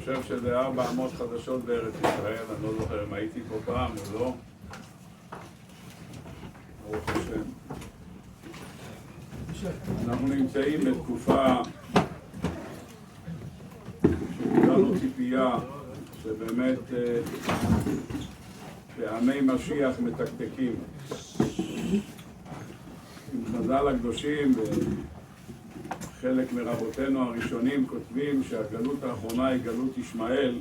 חושב שזה 4 אמות חדשות בארץ ישראל, אני לא זוכר אם הייתי פה פעם או לא. ברוך השם. אנחנו נמצאים בתקופה שכולנו ציפייה שבאמת פעמי משיח מתקתקים. עם חז"ל הקדושים וחלק מרבותינו הראשונים כותבים שהגלות האחרונה היא גלות ישמעאל,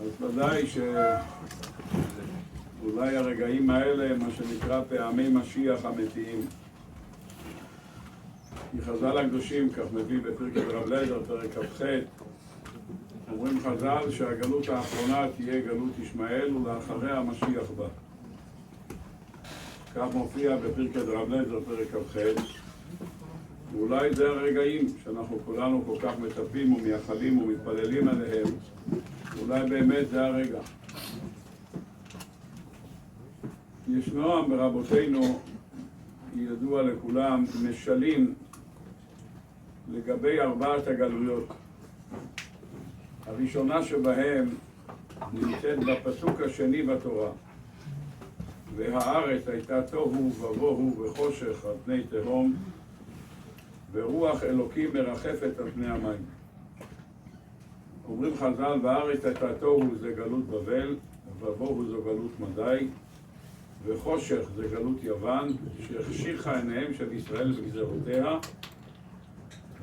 אז ודאי שאולי הרגעים האלה מה שנקרא פעמי משיח אמיתיים. כי חז"ל הקדושים, כך מביא בפרקת רב אליעזר, פרק כ"ח, אומרים חז"ל שהגלות האחרונה תהיה גלות ישמעאל ולאחריה המשיח בא. כך מופיע בפרקת רב אליעזר, פרק כ"ח. ואולי זה הרגעים שאנחנו כולנו כל כך מצפים ומייחלים ומתפללים עליהם. אולי באמת זה הרגע. ישנו ברבותינו, ידוע לכולם, משלים לגבי 4 הגלויות. הראשונה שבהם נמצאת בפסוק השני בתורה. והארץ הייתה תוהו ובוהו וחושך על פני תהום, ורוח אלוקים מרחפת על פני המים. אומרים חז"ל, והארץ הייתה תוהו זה גלות בבל, ובוהו זו גלות מדי, וחושך זה גלות יוון, שהחשיכה עיניהם של ישראל וגזרותיה,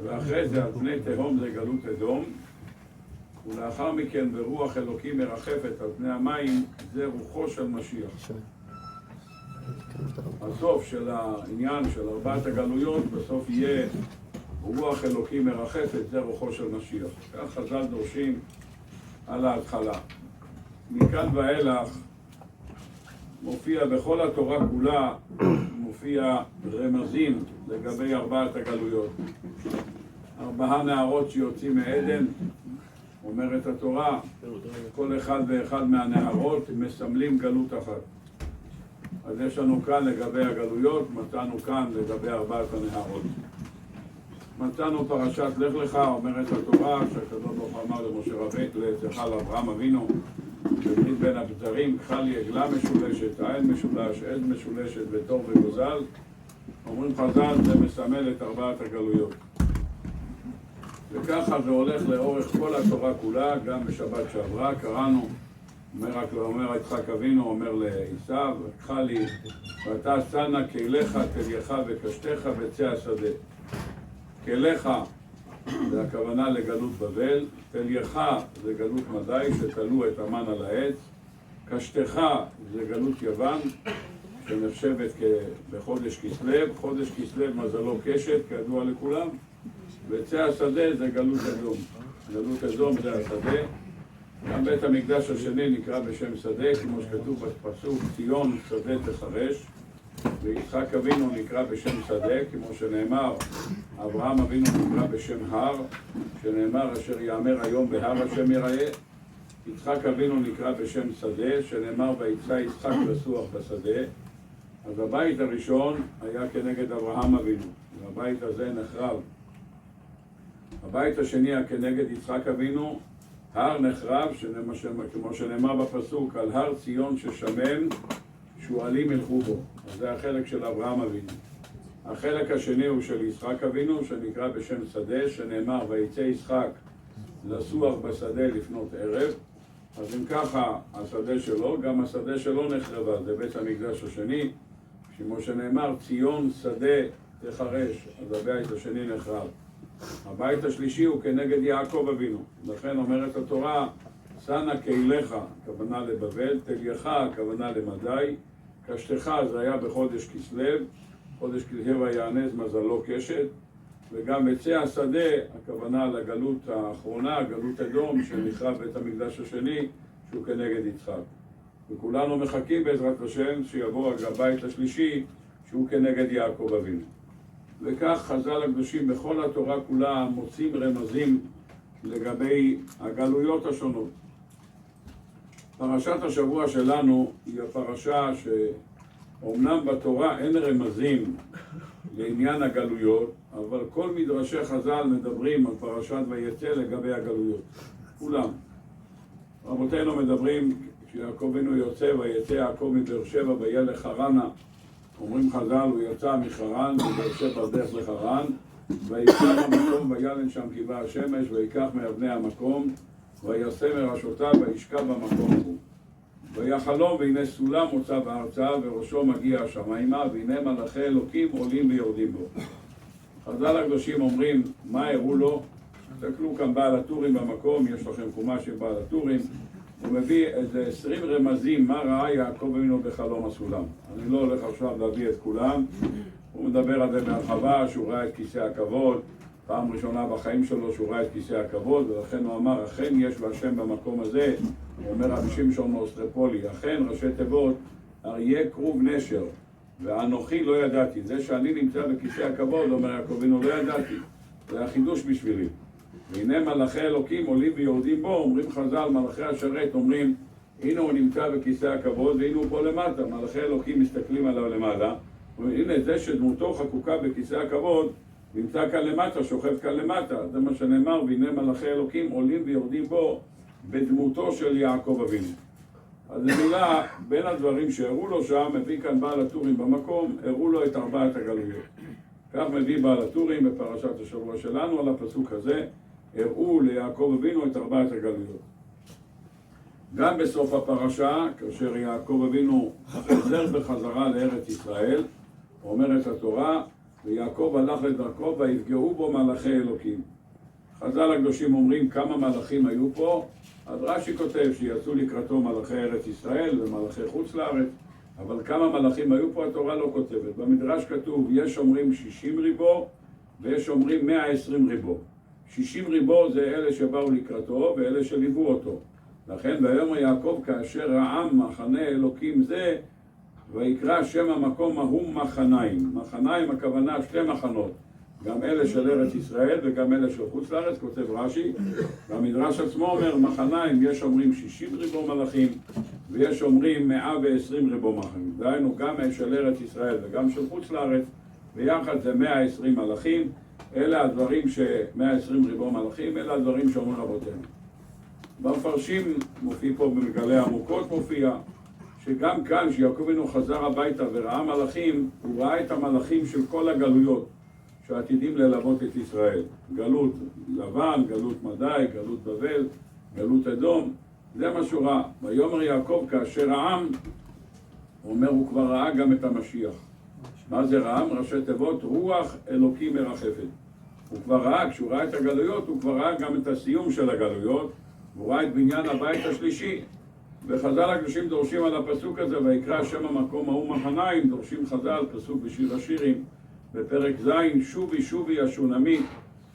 ואחרי זה על פני תהום זה גלות אדום, ולאחר מכן ברוח אלוקים מרחפת על פני המים, זה רוחו של משיח. הסוף של העניין של 4 הגלויות בסוף יהיה רוח אלוקים מרחפת, זה רוחו של משיח. כך חז"ל דורשים על ההתחלה. מכאן ואילך מופיע בכל התורה כולה, מופיע רמזים לגבי 4 הגלויות. 4 נערות שיוצאים מעדן, אומרת התורה, כל אחד ואחד מהנערות מסמלים גלות אחת. אז יש לנו כאן לגבי הגלויות, מצאנו כאן לגבי 4 הנערות. מצאנו פרשת לך לך, אומרת התורה, שהקדוש ברוך הוא אמר למשה רבנו, לאברהם אבינו, בברית בין הבתרים, קחה לי עגלה משולשת, עין משולש, עז משולשת ותור וגוזל. אומרים חז"ל, זה מסמל את 4 הגלויות. וככה זה הולך לאורך כל התורה כולה, גם בשבת שעברה, קראנו, אומר יצחק אבינו, אומר לעשיו, קחה לי, ואתה שנה כליך, תלייך וקשתך בצא השדה. כליך זה הכוונה לגלות בבל, תלייך זה גלות מדי שתלו את המן על העץ, קשתך זה גלות יוון שנחשבת בחודש כסלו, חודש כסלו מזלו קשת כידוע לכולם, וצא השדה זה גלות אדום. גלות אדום זה השדה. גם בית המקדש השני נקרא בשם שדה, כמו שכתוב בפסוק, ציון שדה תחרש. ויצחק אבינו נקרא בשם שדה, כמו שנאמר, אברהם אבינו נקרא בשם הר, שנאמר אשר יאמר היום בהר השם יראה. יצחק אבינו נקרא בשם שדה, שנאמר ויצא יצחק לסוח בשדה. אז הבית הראשון היה כנגד אברהם אבינו, והבית הזה נחרב. הבית השני היה כנגד יצחק אבינו, הר נחרב, כמו שנאמר בפסוק, על הר ציון ששמן, שועלים ילכו בו. אז זה החלק של אברהם אבינו. החלק השני הוא של יצחק אבינו, שנקרא בשם שדה, שנאמר ויצא יצחק לסוח בשדה לפנות ערב. אז אם ככה, השדה שלו, גם השדה שלו נחרבה, זה בית המקדש השני, כמו שנאמר, ציון שדה תחרש, אז הבית השני נחרב. הבית השלישי הוא כנגד יעקב אבינו, לכן אומרת התורה, שנה כליך, הכוונה לבבל, תלייך, הכוונה למדי, קשתך זה היה בחודש כסלו, חודש כסלו יענז מזלו קשת, וגם בצא השדה, הכוונה לגלות האחרונה, גלות אדום, שנחרב בית המקדש השני, שהוא כנגד יצחק. וכולנו מחכים בעזרת השם שיבוא הבית השלישי, שהוא כנגד יעקב אבינו. וכך חז"ל הקדושים בכל התורה כולה מוצאים רמזים לגבי הגלויות השונות. פרשת השבוע שלנו היא הפרשה אמנם בתורה אין רמזים לעניין הגלויות, אבל כל מדרשי חז"ל מדברים על פרשת ויצא לגבי הגלויות. כולם. רבותינו מדברים, כשיעקב אבינו יוצא ויצא יעקב מבאר שבע וילך חרנה. אומרים חז"ל, הוא יצא מחרן, מבאר שבע דרך לחרן, ויקח המקום וילן שם כי באה השמש, ויקח מאבני המקום, ויעשה מראשותיו וישכב במקום ההוא. ויחלום והנה סולם מוצב ארצה וראשו מגיע השמיימה, והנה מלאכי אלוקים עולים ויורדים בו. חז"ל הקדושים אומרים, מה הראו לו? תסתכלו כאן בעל הטורים במקום, יש לכם חומש של בעל הטורים. הוא מביא איזה 20 רמזים מה ראה יעקב אבינו בחלום הסולם. אני לא הולך עכשיו להביא את כולם. הוא מדבר על זה בהרחבה, שהוא ראה את כיסא הכבוד, פעם ראשונה בחיים שלו שהוא ראה את כיסא הכבוד, ולכן הוא אמר, אכן יש בהשם במקום הזה, הוא אומר רבי שמשון מאוסטרופולי, אכן ראשי תיבות, אריה כרוב נשר, ואנוכי לא ידעתי. זה שאני נמצא בכיסא הכבוד, אומר יעקב אבינו, לא ידעתי. זה היה חידוש בשבילי. והנה מלאכי אלוקים עולים ויורדים בו, אומרים חז"ל, מלאכי השרת, אומרים, הנה הוא נמצא בכיסא הכבוד, והנה הוא פה למטה. מלאכי אלוקים מסתכלים עליו למעלה, אומרים, הנה זה שדמותו חקוקה בכיסא הכבוד, נמצא כאן למטה, שוכב כאן למטה. זה מה שנאמר, והנה מלאכי אלוקים עולים ויורדים בו בדמותו של יעקב אבינו. אז זו מילה, בין הדברים שהראו לו שם, מביא כאן בעל הטורים במקום, הראו לו את 4 הגלויות. כך מביא בעל הטורים בפרשת השבוע שלנו על הפסוק הזה, הראו ליעקב אבינו את 4 הגלויות. גם בסוף הפרשה, כאשר יעקב אבינו חוזר בחזרה לארץ ישראל, אומרת התורה, ויעקב הלך לדרכו ויפגעו בו מלאכי אלוקים. חז"ל הקדושים אומרים כמה מלאכים היו פה, אז רש"י כותב שיצאו לקראתו מלאכי ארץ ישראל ומלאכי חוץ לארץ, אבל כמה מלאכים היו פה התורה לא כותבת. במדרש כתוב, יש אומרים 60 ריבו ויש אומרים 120 ריבו. 60 ריבו זה אלה שבאו לקראתו ואלה שליוו אותו. לכן ביום יעקב כאשר רעם מחנה אלוקים זה, ויקרא שם המקום ההוא מחניים. מחניים הכוונה 2 מחנות, גם אלה של ארץ ישראל וגם אלה של חוץ לארץ, כותב רש"י. והמדרש עצמו אומר, מחניים יש אומרים 60 ריבו מלאכים ויש אומרים 120 ריבו מלאכים. דהיינו גם של ארץ ישראל וגם של חוץ לארץ, ביחד זה 120 מלאכים. אלה הדברים 120 ריבו מלאכים, אלה הדברים שאומרים רבותינו. במפרשים מופיע פה במגלי העמוקות מופיע, שגם כאן שיעקב אבינו חזר הביתה וראה מלאכים, הוא ראה את המלאכים של כל הגלויות שעתידים ללוות את ישראל. גלות לבן, גלות מדי, גלות בבל, גלות אדום, זה מה שהוא ראה. ויאמר יעקב כאשר העם, הוא אומר הוא כבר ראה גם את המשיח. מה זה רעם? ראשי תיבות רוח אלוקים מרחפת. הוא כבר ראה, כשהוא ראה את הגלויות, הוא כבר ראה גם את הסיום של הגלויות, הוא ראה את בניין הבית השלישי. וחז"ל הקדושים דורשים על הפסוק הזה, ויקרא שם המקום ההוא מחניים, דורשים חז"ל, פסוק בשיר השירים, בפרק ז', שובי שובי השונמית,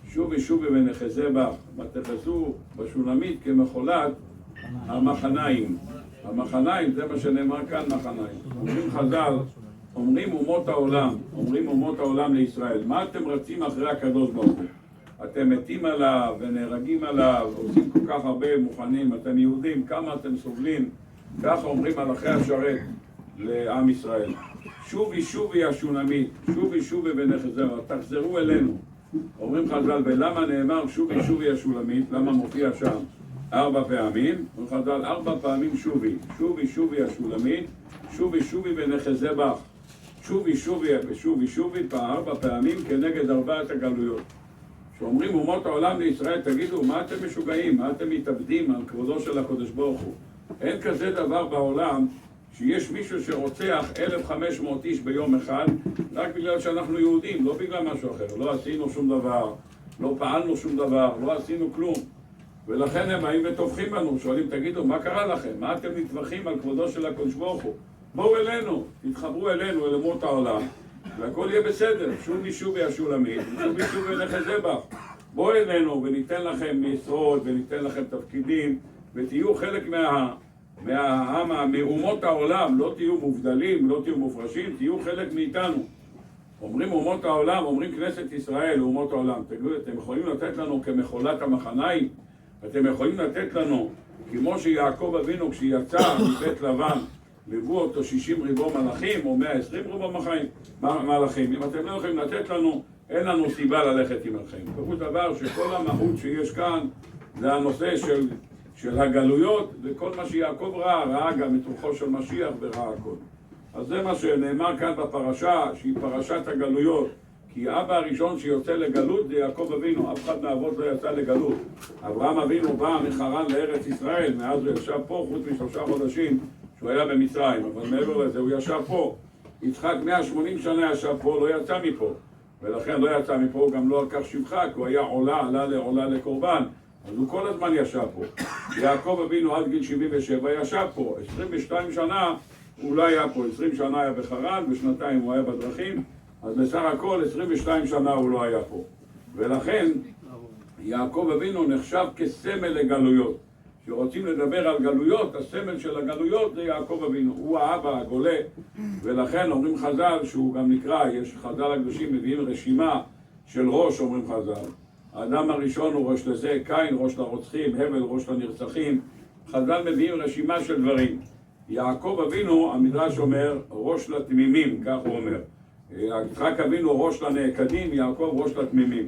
שובי שובי ונחזה בך, ותחזו בשונמית כמחולת המחניים. המחניים, זה מה שנאמר כאן, מחניים. אומרים חז"ל, אומרים אומות העולם לישראל, מה אתם רצים אחרי הקדוש ברוך הוא? אתם מתים עליו ונהרגים עליו, עושים כל כך הרבה מוכנים, אתם יהודים, כמה אתם סובלים, ככה אומרים מלאכי השרת לעם ישראל. שובי שובי השונמית, שובי שובי ונחזה, תחזרו אלינו. אומרים חז"ל, ולמה נאמר שובי שובי השונמית, למה מופיע שם 4 פעמים? אומרים חז"ל, 4 פעמים שובי, שובי שובי השונמית, שובי שובי ונחזה בך. שובי שובי ושובי שובי 4 פעמים כנגד 4 הגלויות. שאומרים אומות העולם לישראל, תגידו, מה אתם משוגעים? מה אתם מתאבדים על כבודו של הקדוש ברוך הוא? אין כזה דבר בעולם שיש מישהו שרוצח 1,500 איש ביום אחד רק בגלל שאנחנו יהודים, לא בגלל משהו אחר. לא עשינו שום דבר, לא פעלנו שום דבר, לא עשינו כלום. ולכן הם באים וטובחים בנו, שואלים, תגידו, מה קרה לכם? מה אתם נטבחים על כבודו של הקדוש ברוך הוא? בואו אלינו, תתחברו אלינו, אל אומות העולם, והכל יהיה בסדר. שובי שובי השולמית, שובי שובי ונחזה בך. בואו אלינו וניתן לכם משרות וניתן לכם תפקידים, ותהיו חלק מהעם, מאומות העולם, לא תהיו מובדלים, לא תהיו מופרשים, תהיו חלק מאיתנו. אומרים אומות העולם, אומרים כנסת ישראל, אומות העולם. תגידו, אתם יכולים לתת לנו כמחולת המחניים? אתם יכולים לתת לנו, כמו שיעקב אבינו כשיצא מבית לבן, ליוו אותו 60 ריבו מלאכים או 120 ריבו מלאכים. אם אתם לא יכולים לתת לנו, אין לנו סיבה ללכת עמכם. פירוש דבר שכל המהות שיש כאן זה הנושא של הגלויות, וכל מה שיעקב ראה גם את רוחו של משיח וראה הכל. אז זה מה שנאמר כאן בפרשה, שהיא פרשת הגלויות. כי אבא הראשון שיוצא לגלות זה יעקב אבינו, אף אחד מהאבות לא יצא לגלות. אברהם אבינו בא מחרן לארץ ישראל, מאז הוא ישב פה חוץ מ3 חודשים שהוא היה במצרים, אבל מעבר לזה הוא ישב פה. יצחק 180 שנה ישב פה, לא יצא מפה. ולכן לא יצא מפה, הוא גם לא לקח שבחה, כי הוא היה עולה לקורבן. אז הוא כל הזמן ישב פה. יעקב אבינו עד גיל 77 ישב פה. 22 שנה הוא לא היה פה, 20 שנה היה בחרן, ושנתיים הוא היה בדרכים. אז בסך הכל 22 שנה הוא לא היה פה. ולכן יעקב אבינו נחשב כסמל לגלויות. כשרוצים לדבר על גלויות, הסמל של הגלויות זה יעקב אבינו. הוא האבא הגולה, ולכן אומרים חז"ל שהוא גם נקרא, יש חז"ל הקדושים מביאים רשימה של ראש, אומרים חז"ל. האדם הראשון הוא ראש לזה, קין ראש לרוצחים, הבל ראש לנרצחים. חז"ל מביאים רשימה של דברים. יעקב אבינו, המדרש אומר, ראש לתמימים, כך הוא אומר. יצחק אבינו ראש לנעקדים, יעקב ראש לתמימים.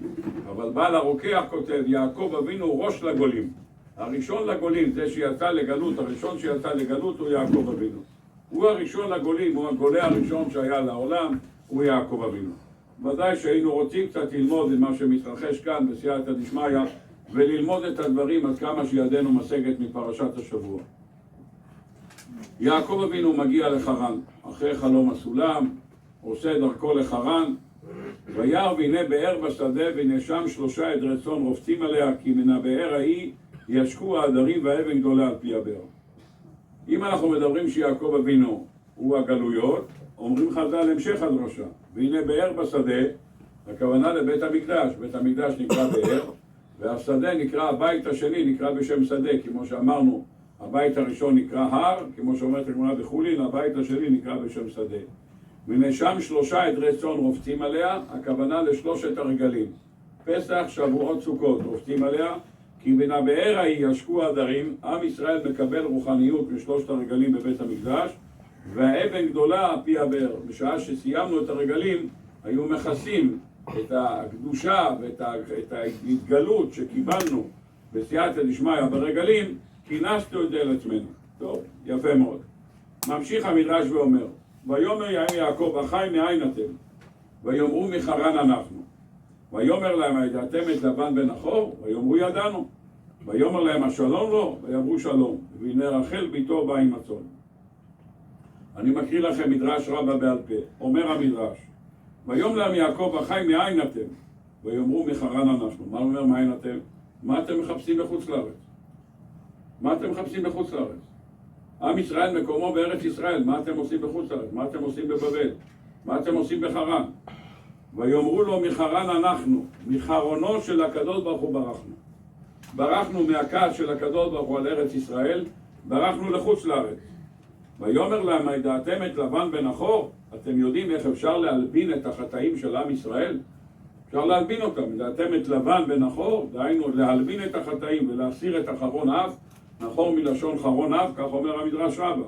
אבל בעל הרוקח כותב, יעקב אבינו ראש לגולים. הראשון לגולים, זה שיצא לגלות, הראשון שיצא לגלות הוא יעקב אבינו. הוא הראשון לגולים, הוא הגולה הראשון שהיה לעולם, הוא יעקב אבינו. ודאי שהיינו רוצים קצת ללמוד את מה שמתרחש כאן בסייעתא דשמיא, וללמוד את הדברים עד כמה שידנו משגת מפרשת השבוע. יעקב אבינו מגיע לחרן, אחרי חלום הסולם, עושה דרכו לחרן, וירא והנה באר בשדה, והנה שם 3 עדרי צאן רובצים עליה, כי מן הבאר ההיא ישקו העדרים והאבן גדולה על פי הבאר. אם אנחנו מדברים שיעקב אבינו הוא הגלויות, אומרים חז"ל המשך הדרשה, והנה באר בשדה, הכוונה לבית המקדש. בית המקדש נקרא באר, והשדה נקרא, הבית השני נקרא בשם שדה, כמו שאמרנו, הבית הראשון נקרא הר, כמו שאומרת הגמרא בחולין, הבית השני נקרא בשם שדה. והנה שם 3 עדרי צאן רובצים עליה, הכוונה ל3 הרגלים. פסח, שבועות, סוכות רובצים עליה, כי מן הבאר ההיא ישקו העדרים, עם ישראל מקבל רוחניות מ3 הרגלים בבית המקדש, והאבן גדולה פי הבאר. בשעה שסיימנו את הרגלים, היו מכסים את הקדושה ואת ההתגלות שקיבלנו בסייעתא דשמיא ברגלים, כינסנו את זה לעצמנו. טוב, יפה מאוד. ממשיך המדרש ואומר, ויאמר יעקב אחי מאין אתם? ויאמרו מחרן אנחנו. ויאמר להם הידעתם את לבן בן נחור? ויאמרו ידענו. ויאמר להם השלום לו? ויאמרו שלום. והנה רחל ביתו באה עם הצאן. אני מקריא לכם מדרש רבה בעל פה. אומר המדרש, ויאמר להם יעקב אחי מאין אתם? ויאמרו מחרן אנחנו. מה אומר מאין אתם? מה אתם מחפשים בחוץ לארץ? מה אתם מחפשים בחוץ לארץ? עם ישראל מקומו בארץ ישראל, מה אתם עושים בחוץ לארץ? מה אתם עושים בבבל? מה אתם עושים בחרן? ויאמרו לו מחרן אנחנו, מחרונו של הקדוש ברוך הוא ברחנו. ברחנו מהכעס של הקדוש ברוך הוא על ארץ ישראל, ברחנו לחוץ לארץ. ויאמר להם הידעתם את לבן בן נחור? אתם יודעים איך אפשר להלבין את החטאים של עם ישראל? אפשר להלבין אותם. ידעתם את לבן בן נחור? דהיינו להלבין את החטאים ולהסיר את החרון אף. נחור מלשון חרון אף, כך אומר המדרש רבה.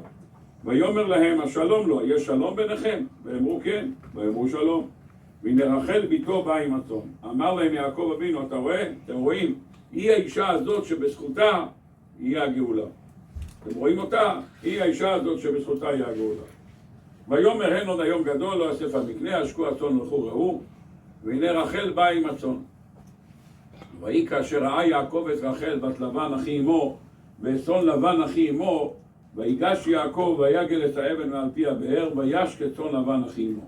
ויאמר להם השלום לו, יש שלום ביניכם? ואמרו כן, ואמרו שלום. והנה רחל ביתו באה עם הצאן. אמר להם יעקב אבינו, אתה רואה? אתם רואים? היא האישה הזאת שבזכותה היא הגאולה. אתם רואים אותה? היא האישה הזאת שבזכותה היא הגאולה. ויאמר הן עוד היום גדול, לא אסף המקנה, אשקו הצאן ולכו ראו. והנה רחל באה עם הצאן. ויהי כאשר ראה יעקב את רחל בת לבן אחי אמו, וצאן לבן אחי אמו, ויגש יעקב ויגל את האבן מעל פי הבאר, וישק את צאן לבן אחי אמו.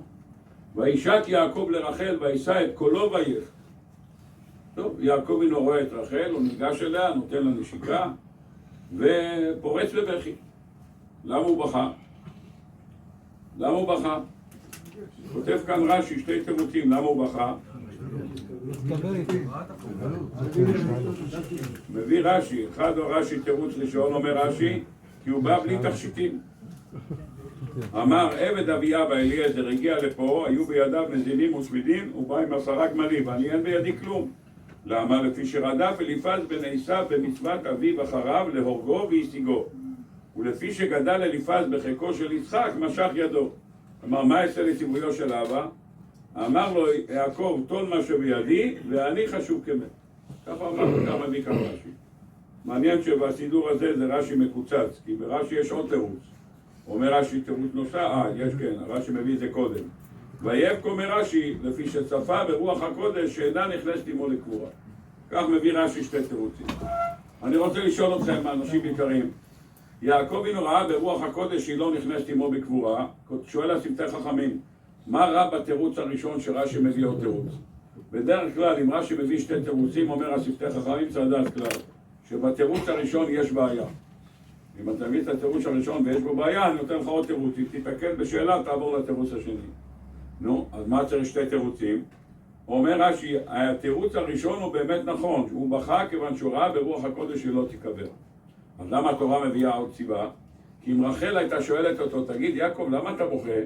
וישק יעקב לרחל וישא את קולו ויך. טוב, יעקב אינו רואה את רחל, הוא ניגש אליה, נותן לה נשיקה, ופורץ לבכי. למה הוא בכה? למה הוא בכה? כותב כאן רש"י 2 תירוצים, למה הוא בכה? מביא רש"י, אחד רש"י תירוץ ראשון, אומר רש"י, כי הוא בא בלי תכשיטים. אמר עבד אביה באליעזר הגיע לפה, היו בידיו נזילים ושמידים, הוא בא עם 10 גמלים, ואני אין בידי כלום. למה? לפי שרדף אליפז בן עשיו במצוות אביו אחריו להורגו והשיגו. ולפי שגדל אליפז בחיקו של יצחק, משך ידו. אמר, מה יעשה לציוויו של אבא? אמר לו, יעקב, טול מה שבידי, ואני חשוב כמת. ככה אמר, ככה מביא כאן רש"י. מעניין שבסידור הזה זה רש"י מקוצץ, כי ברש"י יש עוד תירוץ. אומר רש"י תירוץ נוסף, יש כן, רש"י מביא את זה קודם. ויבך אומר רש"י, לפי שצפה ברוח הקודש, שאינה נכנסת עמו לקבורה. כך מביא רש"י שתי תירוצים. אני רוצה לשאול אתכם, אנשים יקרים, יעקב אבינו ראה ברוח הקודש שהיא לא נכנסת עמו בקבורה, שואל השפתי חכמים, מה רע בתירוץ הראשון שרש"י מביא עוד תירוץ? בדרך כלל, אם רש"י מביא שתי תירוצים, אומר השפתי חכמים, צריך לדעת כלל, שבתירוץ הראשון יש בעיה. אם אתה מביא את התירוץ הראשון ויש בו בעיה, אני נותן לך עוד תירוץ. אם תתקל בשאלה, תעבור לתירוץ השני. נו, אז מה צריך שתי תירוצים? אומר רש"י, התירוץ הראשון הוא באמת נכון, הוא בכה כיוון שהוא ראה ברוח הקודש שלא תיקבר. אז למה התורה מביאה עוד סיבה? כי אם רחל הייתה שואלת אותו, תגיד יעקב, למה אתה בוכה?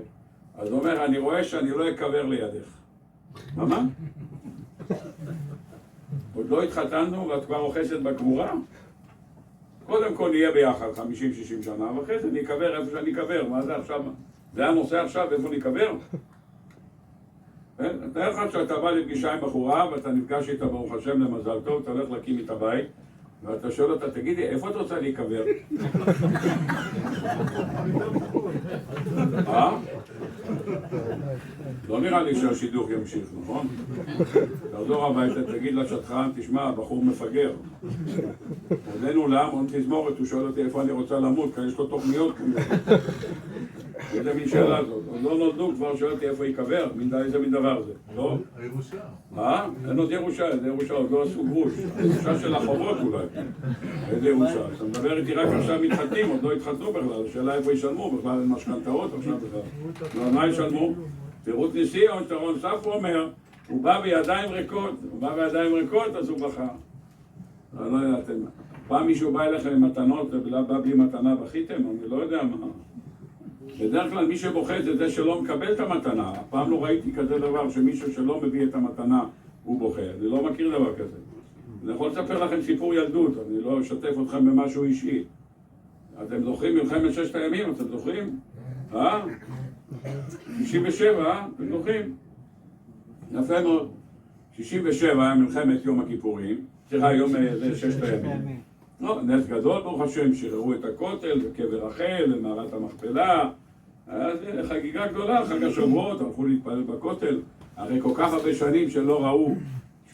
אז הוא אומר, אני רואה שאני לא אקבר לידך. מה? עוד לא התחתנו ואת כבר רוכשת בקבורה? קודם כל נהיה ביחד 50-60 שנה, ואחרי זה נקבר איפה שאני אקבר. מה זה עכשיו? זה הנושא עכשיו, איפה נקבר? תאר לך שאתה בא לפגישה עם בחורה ואתה נפגש איתה ברוך השם למזל טוב, אתה הולך להקים איתה בית ואתה שואל אותה, תגידי, איפה את רוצה להיקבר? לא נראה לי שהשידוך ימשיך, נכון? תחזור הביתה, תגיד לשטחן, תשמע, הבחור מפגר. עודנו לעם, עוד תזמורת, הוא שואל אותי איפה אני רוצה למות, כי יש לו תוכניות כמובן. איזה מין שאלה הזאת, עוד לא נולדו, כבר שואל אותי איפה ייקבר, איזה מין דבר זה, לא? הירושה. אין עוד ירושה, איזה ירושה, עוד לא עשו גרוש. ירושה של החובות אולי. איזה ירושה, אתה מדבר איתי רק עכשיו מתחתנים, עוד לא התחתנו בכלל, השאלה איפה ישלמו, בכלל אין משכנתאות עכשיו בכלל. מה ישלמו? תירוץ ניסי, או שרון ספו אומר, הוא בא בידיים ריקות, אז הוא בכה. אני לא יודע, פעם מישהו בא אליכם עם מתנות, ובא בלי מתנה בכיתם, אני לא יודע מה. בדרך כלל מי שבוכה זה שלא מקבל את המתנה. פעם לא ראיתי כזה דבר שמישהו שלא מביא את המתנה הוא בוכה. אני לא מכיר דבר כזה. אני יכול לספר לכם סיפור ילדות, אני לא אשתף אתכם במשהו אישי. אתם זוכרים מלחמת ששת הימים, אתם זוכרים? 67, אתם זוכרים? יפה מאוד. 67 היה מלחמת יום הכיפורים, סליחה, יום ששת הימים. לא, נס גדול, ברוך השם, שחררו את הכותל, וקבר רחל, ומערת המכפלה. היה חגיגה גדולה, חג השבועות, הלכו להתפלל בכותל. הרי כל כך הרבה שנים שלא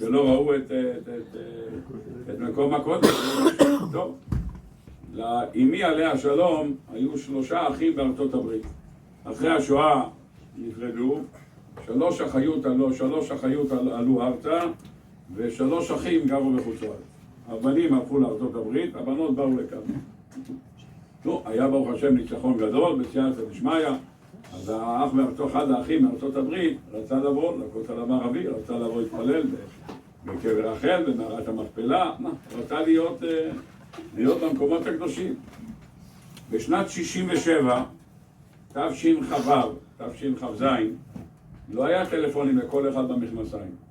ראו את מקום הכותל. טוב, לאמי עליה השלום, היו 3 אחים בארצות הברית. אחרי השואה נפרדו, 3 אחיות עלו ארצה, ו3 אחים גרו בחוץ לארץ. הבנים הלכו לארצות הברית, הבנות באו לכאן. נו, היה ברוך השם ניצחון גדול, בסייעתא דשמיא, אז אחד האחים מארצות הברית רצה לבוא לכותל המערבי, רצה לבוא להתפלל בקבר רחל, במערת המכפלה, רצה להיות במקומות הקדושים. בשנת 67, תשכ"ז, לא היה טלפונים לכל אחד במכנסיים.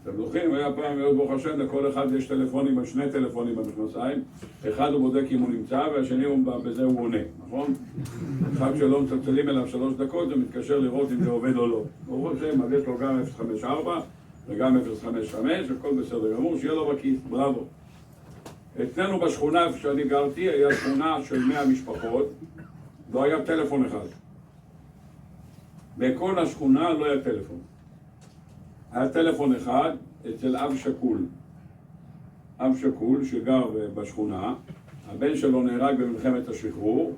אתם זוכרים, היה פעם מאוד ברוך השם, לכל אחד יש טלפונים, 2 טלפונים במכנסיים. אחד הוא בודק אם הוא נמצא, והשני בזה הוא עונה, נכון? אחד שלא מצלצלים אליו 3 דקות, זה מתקשר לראות אם זה עובד או לא. ברוך השם, אז יש לו גם 054 וגם 055, הכל בסדר גמור, שיהיה לו בכיס, בראבו. אצלנו בשכונה, איפה שאני גרתי, היה שכונה של 100 משפחות, לא היה טלפון אחד. בכל השכונה לא היה טלפון. היה טלפון אחד אצל אב שקול שגר בשכונה, הבן שלו נהרג במלחמת השחרור,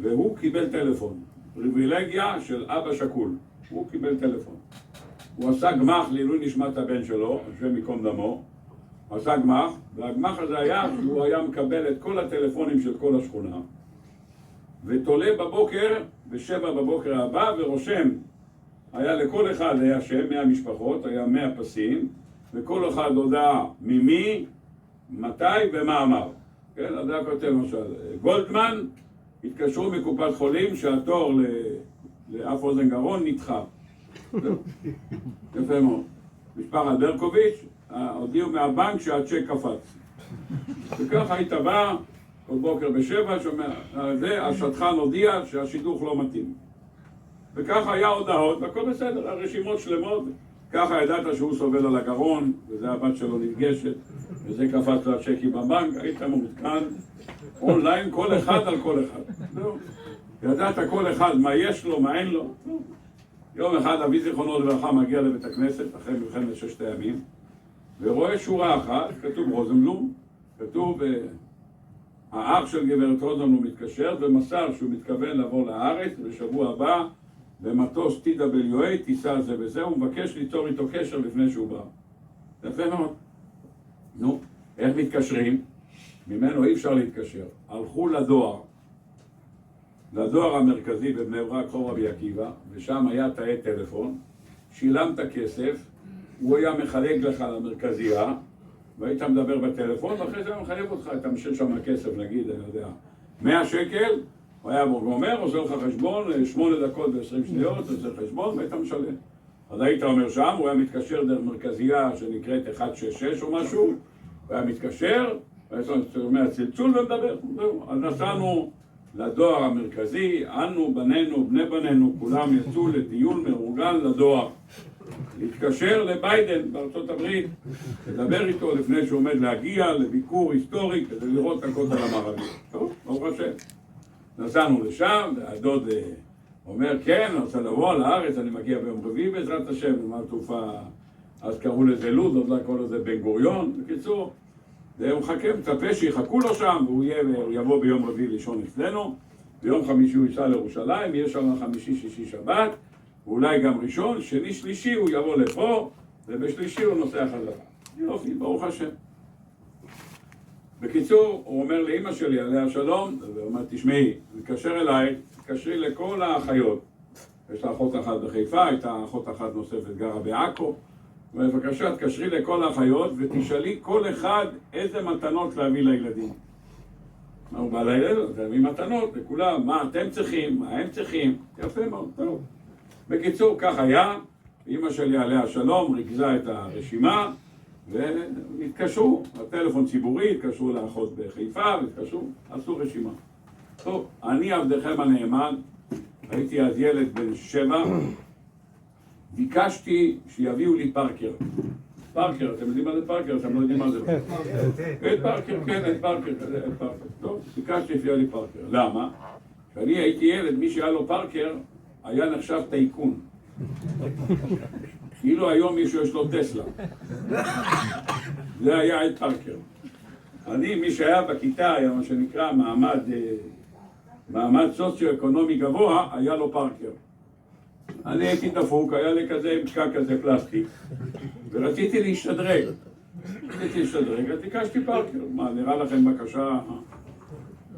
והוא קיבל טלפון. פריבילגיה של אבא שקול, הוא קיבל טלפון. הוא עשה גמח לעילוי נשמת הבן שלו, השם ייקום דמו, הוא עשה גמח, והגמח הזה היה שהוא היה מקבל את כל הטלפונים של כל השכונה, ותולה בבוקר, ב7 בבוקר הבא, ורושם, היה לכל אחד היה שם, 100 משפחות, היה 100 פסים, וכל אחד הודעה ממי, מתי ומה אמר. כן, אז זה היה כותב למשל, גולדמן התקשרו מקופת חולים שהתור לאף אוזן גרון נדחה. יפה מאוד. משפחת ברקוביץ' הודיעו מהבנק שהצ'ק קפץ. וככה היית בא, כל בוקר ב7 שומע, זה, השטחן הודיע שהשידוך לא מתאים. וככה היה הודעות, והכל בסדר, הרשימות שלמות, ככה ידעת שהוא סובל על הגרון, וזה הבת שלו נפגשת, וזה קפץ לה צ'קי בבנק, היית מעודכן, אונליין, כל אחד על כל אחד. ידעת כל אחד, מה יש לו, מה אין לו. יום אחד אבי זיכרונו לברכה מגיע לבית הכנסת, אחרי מלחמת ששת הימים, ורואה שורה אחת, כתוב רוזנבלום, כתוב, האח של גברת רוזנבלום מתקשר, ומסר שהוא מתכוון לבוא לארץ בשבוע הבא, במטוס TWA, טיסה זה וזה, הוא מבקש ליצור איתו קשר לפני שהוא בא. יפה מאוד. נו, איך מתקשרים? ממנו אי אפשר להתקשר. הלכו לדואר המרכזי בבני ברק, רחוב רבי עקיבא, ושם היה תאי טלפון, שילמת כסף, הוא היה מחלק לך למרכזייה, והיית מדבר בטלפון, ואחרי זה הוא מחלק אותך, אתה משאיר שם הכסף, נגיד, אני יודע, 100 שקל, הוא היה אומר, עושה לך חשבון, 8 דקות ו20 שניות, עושה חשבון, והיית משלם. אז היית אומר שם, הוא היה מתקשר דרך מרכזייה שנקראת 166 או משהו, הוא היה מתקשר, היה צלצול ומדבר. אז נסענו לדואר המרכזי, אנו, בנינו, בני בנינו, כולם יצאו לטיול מאורגן לדואר. להתקשר לביידן בארצות הברית, לדבר איתו לפני שהוא עומד להגיע לביקור היסטורי כדי לראות את הכותל המערבי. טוב, ברוך השם. נסענו לשם, והדוד אומר, כן, אני רוצה לבוא לארץ, אני מגיע ביום רביעי בעזרת השם, נמל תעופה, אז קראו לזה לוד, עוד לא קראו לזה בן גוריון, בקיצור, הוא מחכה, מצפה שיחכו לו שם, והוא יבוא ביום רביעי לישון אצלנו, ביום חמישי הוא ייסע לירושלים, יהיה שם חמישי, שישי, שבת, ואולי גם ראשון, שני, שלישי הוא יבוא לפה, ובשלישי הוא נוסע חזרה. יופי, ברוך השם. בקיצור, הוא אומר לאמא שלי, עליה שלום, והוא אומר, תשמעי, תתקשר אליי, תתקשרי לכל האחיות. יש לה אחות אחת בחיפה, הייתה אחות אחת נוספת גרה בעכו. ובבקשה, תקשרי לכל האחיות ותשאלי כל אחד איזה מתנות להביא לילדים. מה הוא בא לילד? להביא מתנות לכולם, מה אתם צריכים, מה הם צריכים. יפה מאוד, טוב. בקיצור, כך היה, אמא שלי עליה שלום, ריכזה את הרשימה, והתקשרו, הטלפון ציבורי, התקשרו לאחות בחיפה, והתקשרו, עשו רשימה. טוב, אני עבדכם הנאמן, הייתי אז ילד בן 7, ביקשתי שיביאו לי פארקר. פארקר, אתם יודעים מה זה פארקר? אתם לא יודעים מה זה פארקר. את פארקר, כן, את פארקר, את פארקר. טוב, ביקשתי שיביאו לי פארקר. למה? כשאני הייתי ילד, מי שהיה לו פארקר, היה נחשב טייקון. כאילו היום מישהו יש לו טסלה. זה היה את פארקר. אני, מי שהיה בכיתה, היה מה שנקרא מעמד סוציו-אקונומי גבוה, היה לו פארקר. אני הייתי דפוק, היה לי כזה פקק כזה פלסטיק, ורציתי להשתדרג. אז ביקשתי פארקר. מה, נראה לכם בקשה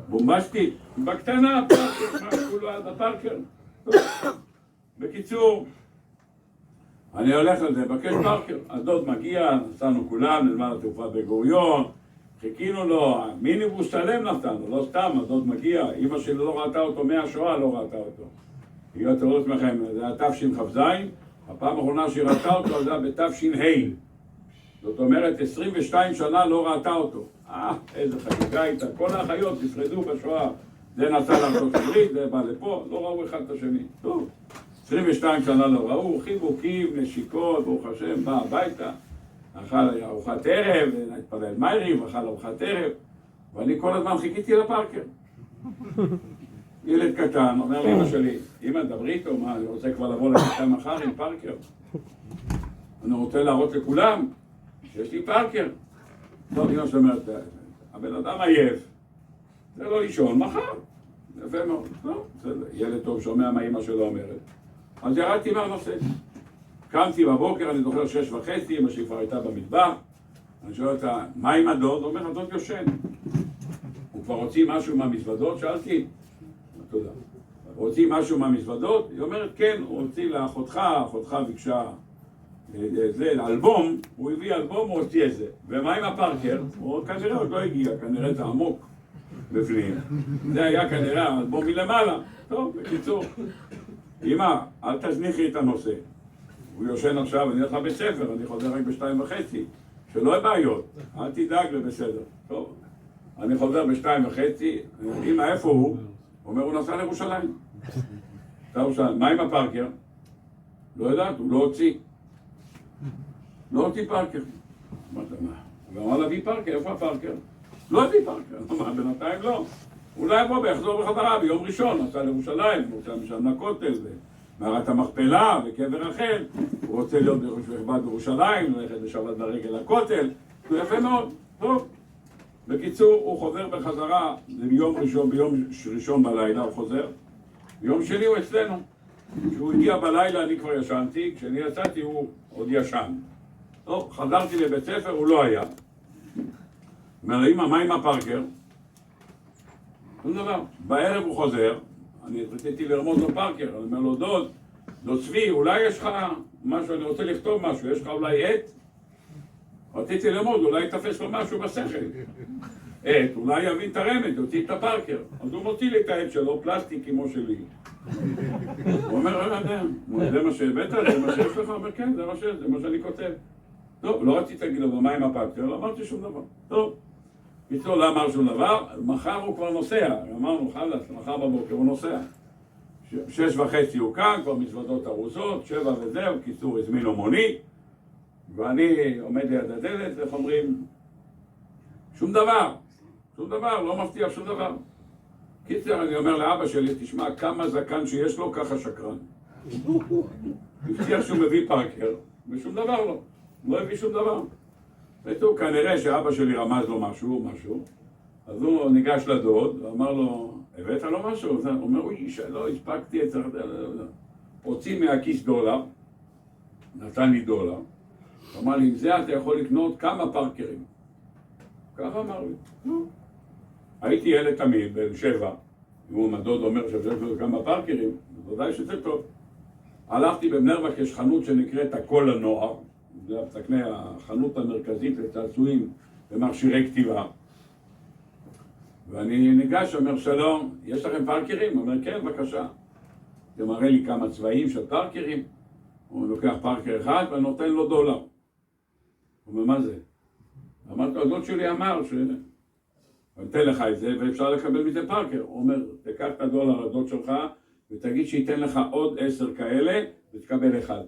בומבסטית? בקטנה, פארקר, מה כולו עד הפארקר? בקיצור, אני הולך לזה, בקש פארקר. הדוד מגיע, נסענו כולם, נלמד התעופה בגוריון, חיכינו לו, מיניבוס שלם נתנו, לא סתם, הדוד מגיע, אמא שלי לא ראתה אותו, מהשואה לא ראתה אותו. היא תראו לכם, זה היה תשכ"ז, הפעם האחרונה שהיא ראתה אותו זה היה בתש"ה. זאת אומרת, 22 שנה לא ראתה אותו. איזה חגיגה הייתה, כל האחיות נפרדו בשואה. זה נסע לארצות הברית, זה בא לפה, לא ראו אחד את השני. טוב, 22 שנה לא ראו, חיבוקים, נשיקות, ברוך השם, בא הביתה, אכל ארוחת ערב, התפלל מיירים, אכל ארוחת ערב, ואני כל הזמן חיכיתי לפארקר. ילד קטן, אומר לאמא שלי, אמא, דברי איתו, מה, אני רוצה כבר לבוא לכיתה מחר עם פארקר. אני רוצה להראות לכולם שיש לי פארקר. טוב, אמא שלי אומרת, הבן אדם עייף, זה לא לישון, מחר. יפה מאוד, לא, ילד טוב שומע מה אמא שלו אומרת. אז ירדתי מהנושא. קמתי בבוקר, אני זוכר 6:30, אמא שלי כבר הייתה במטבח. אני שואל אותה, מה עם הדוד? הוא אומר, הדוד יושן. הוא כבר הוציא משהו מהמזוודות? שאלתי. תודה. הוציא משהו מהמזוודות? היא אומרת, כן, הוא הוציא לאחותך, האחותך ביקשה זה, אלבום, הוא הביא אלבום, הוא הוציא את זה. ומה עם הפארקר? הוא כנראה עוד לא הגיע, כנראה זה עמוק בפנים. זה היה כנראה האלבום מלמעלה. טוב, בקיצור. אמא, אל תזניחי את הנושא. הוא יושן עכשיו, אני הולך לבית ספר, אני חוזר רק ב2:30. שלא יהיה בעיות, אל תדאג לבסדר. טוב. אני חוזר ב2:30, אמא, איפה הוא? הוא אומר, הוא נסע לירושלים. מה עם הפארקר? לא יודעת, הוא לא הוציא. לא הוציא פארקר. אמרת, מה? הוא אמר להביא פארקר, איפה הפארקר? לא הביא פארקר. מה, בינתיים לא. אולי יבוא ויחזור בחזרה ביום ראשון, נסע לירושלים, הוא רוצה משם לכותל, מערת המכפלה וקבר רחל. הוא רוצה להיות בכבד בירושלים, ללכת בשבת ברגל לכותל. הוא יפה מאוד, טוב. בקיצור, הוא חוזר בחזרה ביום ראשון בלילה, הוא חוזר. ביום שני הוא אצלנו. כשהוא הגיע בלילה אני כבר ישנתי, כשאני יצאתי הוא עוד ישן. טוב, חזרתי לבית ספר, הוא לא היה. אומר, אמא, מה עם הפארקר? שום דבר. בערב הוא חוזר, אני רציתי לרמוז לו פארקר, אני אומר לו, דוד צבי, אולי יש לך משהו, אני רוצה לכתוב משהו, יש לך אולי עט? רציתי לרמוז, אולי תפס לו משהו בשכל. עט, אולי יבין את הרמד, יוציא את הפארקר. אז הוא מוציא לי את העט שלו, פלסטיק כמו שלי. הוא אומר, לא יודע, זה מה שהבאת, זה מה שיש לך? הוא אומר, כן, זה מה שאני כותב. טוב, לא רציתי להגיד לו, מה עם הפארקר? לא אמרתי שום דבר. טוב. קיצור, לא אמר שום דבר, מחר הוא כבר נוסע. אמרנו, חלאס, מחר בבוקר הוא נוסע. 6:30 הוא כאן, כבר מזוודות ארוזות, 7 וזהו, קיצור, הזמין לו מונית. ואני עומד ליד הדלת, איך אומרים? שום דבר, לא מבטיח שום דבר. קיצר, אני אומר לאבא שלי, תשמע, כמה זקן שיש לו, ככה שקרן. הבטיח שהוא מביא פארקר, ושום דבר לא הביא שום דבר. ותראו, כנראה שאבא שלי רמז לו משהו, אז הוא ניגש לדוד, ואמר לו, הבאת לו משהו? הוא אומר, אוי, לא, הספקתי את זה, הוציא מהכיס $, נתן לי $. הוא אמר לי, עם זה אתה יכול לקנות כמה פארקרים. ככה אמר לי. הייתי ילד תמיד, בן 7, אם הדוד אומר שזה כמה פארקרים, בוודאי שזה טוב. הלכתי בבני ברק, יש חנות שנקראת הכל לנוער, זה החנות המרכזית לצעצועים ומכשירי כתיבה. ואני ניגש, אומר, שלום, יש לכם פארקרים? הוא אומר, כן, בבקשה. זה מראה לי כמה צבעים של פארקרים. הוא לוקח פארקר אחד ונותן לו $. הוא אומר, מה זה? אמרתי, הדוד שלי אמר ש... אני אתן לך את זה ואפשר לקבל מזה פארקר. הוא אומר, תקח את $, הדוד שלך, ותגיד שייתן לך עוד 10 כאלה, ותקבל אחד.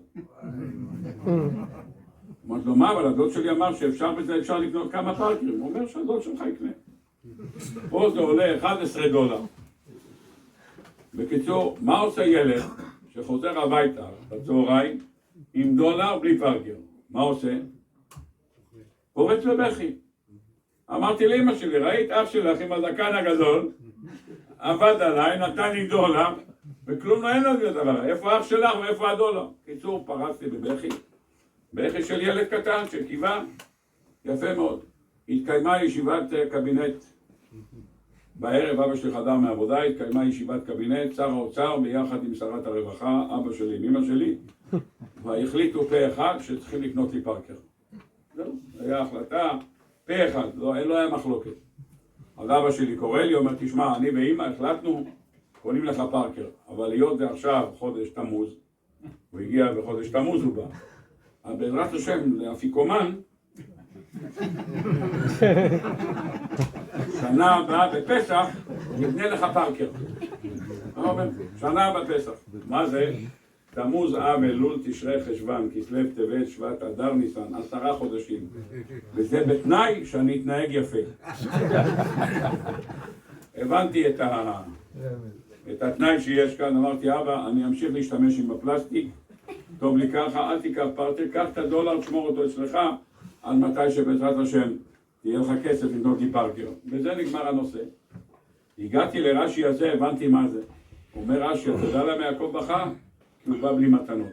אמרתי לו, מה? אבל הדוד שלי אמר שאפשר בזה, אפשר לקנות כמה פארקרים. הוא אומר שהדוד שלך יקנה. פה זה עולה $11. בקיצור, מה עושה ילד שחוזר הביתה בצהריים עם $, בלי פארקר? מה עושה? פורץ בבכי. אמרתי לאמא שלי, ראית אח שלך עם הזקן הגדול, עבד עליי, נתן לי $, וכלום לא אין לו דבר. איפה אח שלך ואיפה $? קיצור, פרצתי בבכי. בכי של ילד קטן שקיווה. יפה מאוד. התקיימה ישיבת קבינט. בערב אבא שלי חזר מעבודה, התקיימה ישיבת קבינט, שר האוצר ביחד עם שרת הרווחה, אבא שלי עם אמא שלי, והחליטו פה אחד שצריכים לקנות לי פארקר. זהו, היה החלטה, פה אחד, לא היה מחלוקת. אז אבא שלי קורא לי, אומר, תשמע, אני ואמא החלטנו, קונים לך פארקר, אבל היות זה עכשיו חודש תמוז, הוא הגיע בחודש תמוז הוא בא, אז בעזרת השם לאפיקומן, שנה הבאה בפסח, נבנה לך פארקר. שנה הבאה בפסח. מה זה? תמוז, אב, אלול, תשרי, חשוון, כסלו, טבת, שבט, אדר, ניסן, 10 חודשים. וזה בתנאי שאני אתנהג יפה. הבנתי את התנאי שיש כאן, אמרתי, אבא, אני אמשיך להשתמש עם הפלסטיק, טוב לי ככה, אל תיקח פארקר, קח את $, תשמור אותו אצלך, על מתי שבעזרת השם תהיה לך כסף לקנות לי פארקר. וזה נגמר הנושא. הגעתי לרש"י הזה, הבנתי מה זה. הוא אומר רש"י, אתה יודע למה יעקב בכה? כי הוא בא בלי מתנות.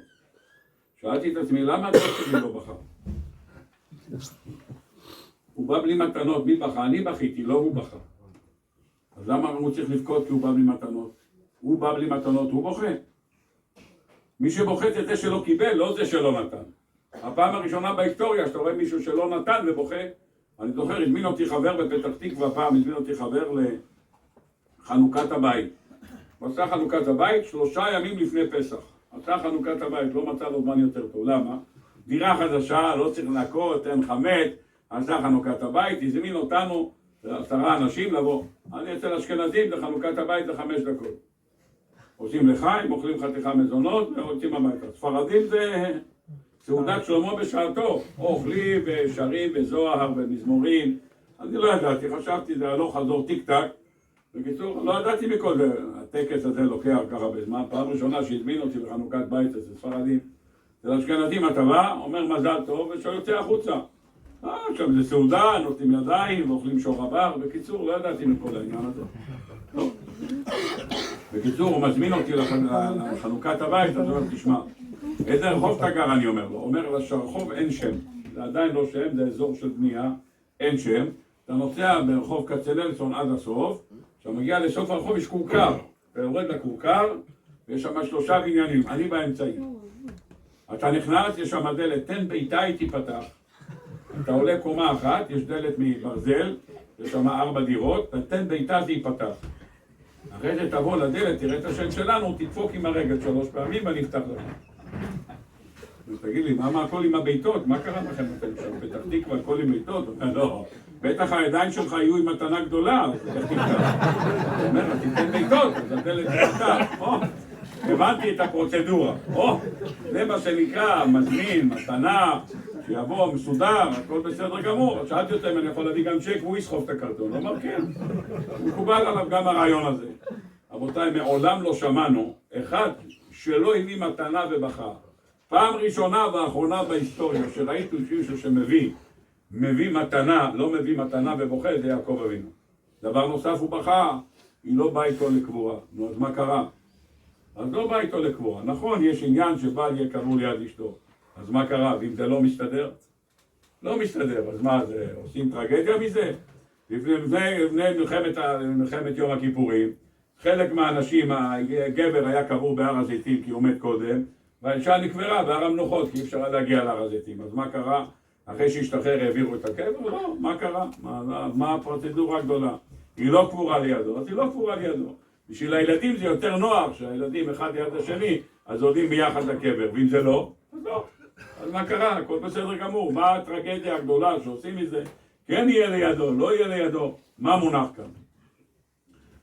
שאלתי את עצמי, למה הדוד שלי לא בכה? הוא בא בלי מתנות, מי בכה? אני בכיתי, לא הוא בכה. אז למה הוא צריך לבכות כי הוא בא בלי מתנות? הוא בא בלי מתנות, הוא בוכה. מי שבוכה זה זה שלא קיבל, לא זה שלא נתן. הפעם הראשונה בהיסטוריה שאתה רואה מישהו שלא נתן ובוכה, אני זוכר, הזמין אותי חבר בפתח תקווה, פעם הזמין אותי חבר לחנוכת הבית. הוא עשה חנוכת הבית 3 ימים לפני פסח. עשה חנוכת הבית, לא מצא לו זמן יותר טוב. למה? דירה חדשה, לא צריך לנקות, אין חמץ, עשה חנוכת הבית, הזמין אותנו 10 אנשים לבוא. אני אצל אשכנזים, לחנוכת הבית זה 5 דקות. עושים לחיים, אוכלים חתיכה מזונות ורוצים הביתה. ספרדים זה סעודת שלמה בשעתו. אוכלים ושרים וזוהר ומזמורים. אני לא ידעתי, חשבתי זה הלוך חזור טיק טק. בקיצור, לא ידעתי מכל זה. הטקס הזה לוקח ככה בזמן. פעם ראשונה שהזמין אותי לחנוכת בית אצל ספרדים. אצל אשכנזים אתה בא, אומר מזל טוב ושיוצא החוצה. עכשיו זה סעודה, נותנים ידיים ואוכלים שור הבר. בקיצור, לא ידעתי מכל העניין הזה. טוב. בקיצור, הוא מזמין אותי לחנוכת הבית, אז הוא אומר, תשמע, איזה רחוב אתה גר, אני אומר לו. הוא אומר, לרחוב אין שם. זה עדיין לא שם, זה אזור של בנייה, אין שם. אתה נוסע ברחוב כצנלסון עד הסוף, כשאתה מגיע לסוף הרחוב יש כורכר. אתה יורד לכורכר, ויש שם 3 בניינים, אני באמצעי. אתה נכנס, יש שם דלת, תן ביתה היא תיפתח. אתה עולה קומה אחת, יש דלת מברזל, יש שם 4 דירות, תן ביתה זה ייפתח. אחרי זה תבוא לדלת, תראה את השם שלנו, תדפוק עם הרגל 3 פעמים ואני אפתח לך. תגיד לי, מה הכל עם הביתות? מה קרה לכם? אתם שם פתח תקווה, הכל עם ביתות? לא, בטח הידיים שלך יהיו עם מתנה גדולה, אז איך תפתח? הוא אומר, תיתן ביתות, אז הדלת תפתח. הבנתי את הפרוצדורה. זה מה שנקרא, מזמין, מתנה, שיבוא, מסודר, הכל בסדר גמור. שאלתי אותם, אני יכול להביא גם צ'ק והוא יסחוב את הקרטון. הוא אמר, כן. מקובל עליו גם הרעיון הזה. רבותיי, מעולם לא שמענו אחד שלא הביא מתנה ובכה. פעם ראשונה ואחרונה בהיסטוריה שראיתי מישהו שמביא מתנה, לא מביא מתנה ובוכה, זה יעקב אבינו. דבר נוסף הוא בכה, היא לא באה איתו לקבורה. נו, אז מה קרה? אז לא בא איתו לקבורה. נכון, יש עניין שבעל יהיה קבור ליד אשתו. אז מה קרה? ואם זה לא מסתדר? לא מסתדר. אז מה, זה עושים טרגדיה מזה? לפני מלחמת יום הכיפורים, חלק מהאנשים, הגבר היה קבור בהר הזיתים כי הוא מת קודם, והאישה נקברה בהר המנוחות כי אי אפשר להגיע להר הזיתים. אז מה קרה? אחרי שהשתחרר העבירו את הקבר? לא, מה קרה? מה הפרוצדורה הגדולה? היא לא קבורה לידו, אז היא לא קבורה לידו. בשביל הילדים זה יותר נוח, שהילדים אחד ליד השני, אז עודים ביחד לקבר, ואם זה לא, אז לא. אז מה קרה? הכל בסדר גמור. מה הטרגדיה הגדולה שעושים מזה? כן יהיה לידו, לא יהיה לידו, מה מונח כאן?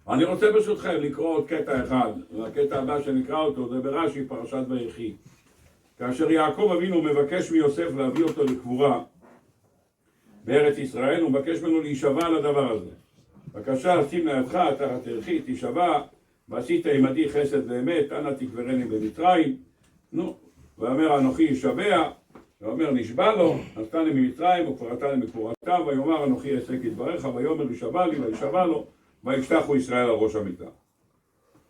אני רוצה ברשותכם לקרוא עוד קטע אחד, והקטע הבא שנקרא אותו זה ברש"י פרשת ויחי. כאשר יעקב אבינו מבקש מיוסף להביא אותו לקבורה בארץ ישראל, הוא מבקש ממנו להישבע על הדבר הזה. בבקשה, שים לידך, אתה תלכי, תישבע, ועשית עמדי חסד ואמת, אנא תקברני במצרים. נו, ואומר אנוכי ישבע, ואומר נשבע לו, נתני ממצרים וקברתני מקבורתם, ויאמר אנוכי אעשה כדבריך, ויאמר ישבע לי, וישבע לו, ויפתחו ישראל על ראש המיטה.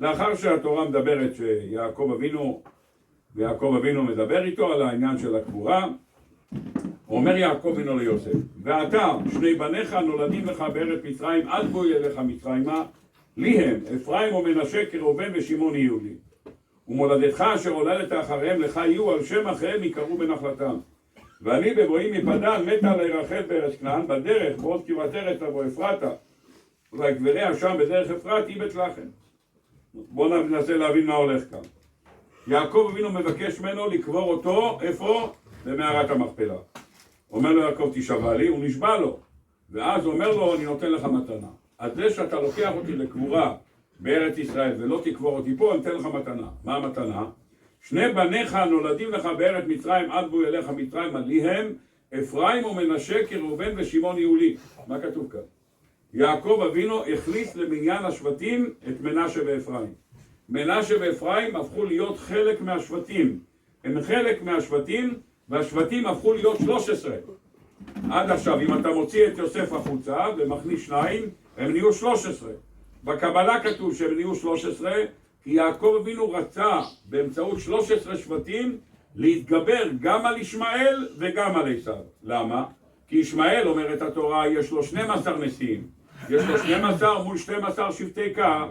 לאחר שהתורה מדברת ויעקב אבינו מדבר איתו על העניין של הקבורה, אומר יעקב אבינו ליוסף, ואתה, 2 בניך נולדים לך בארץ מצרים, עד בוא ילך מצרימה, לי הם, אפרים ומנשה כראובן ושמעון יהיו לי. ומולדתך אשר הולדת אחריהם לך יהיו, על שם אחריהם יקראו בנחלתם. ואני בבואי מפדן מתה עלי רחל בארץ כנען, בדרך בעוד כברת תבוא אפרתה, ויקבריה שם בדרך אפרת היא בית לחם. בואו ננסה להבין מה הולך כאן. יעקב אבינו מבקש ממנו לקבור אותו, איפה? במערת המכפלה. אומר לו יעקב תשבע לי, הוא נשבע לו. ואז הוא אומר לו אני נותן לך מתנה. אז זה שאתה לוקח אותי לקבורה בארץ ישראל ולא תקבור אותי פה, אני אתן לך מתנה. מה המתנה? 2 בניך נולדים לך בארץ מצרים, עד בוא ילך מצרים, לי הם, אפרים ומנשה כראובן ושמעון יהיו לי. מה כתוב כאן? יעקב אבינו הכניס למניין השבטים את מנשה ואפרים. מנשה ואפרים הפכו להיות חלק מהשבטים. הם חלק מהשבטים, והשבטים הפכו להיות 13. עד עכשיו, אם אתה מוציא את יוסף החוצה ומכניס 2, הם נהיו 13. בקבלה כתוב שהם נהיו 13, כי יעקב אבינו רצה באמצעות 13 שבטים להתגבר גם על ישמעאל וגם על עשיו. למה? כי ישמעאל, אומרת התורה, יש לו 12 נשיאים. יש לו 12 מול 12 שבטי קהל.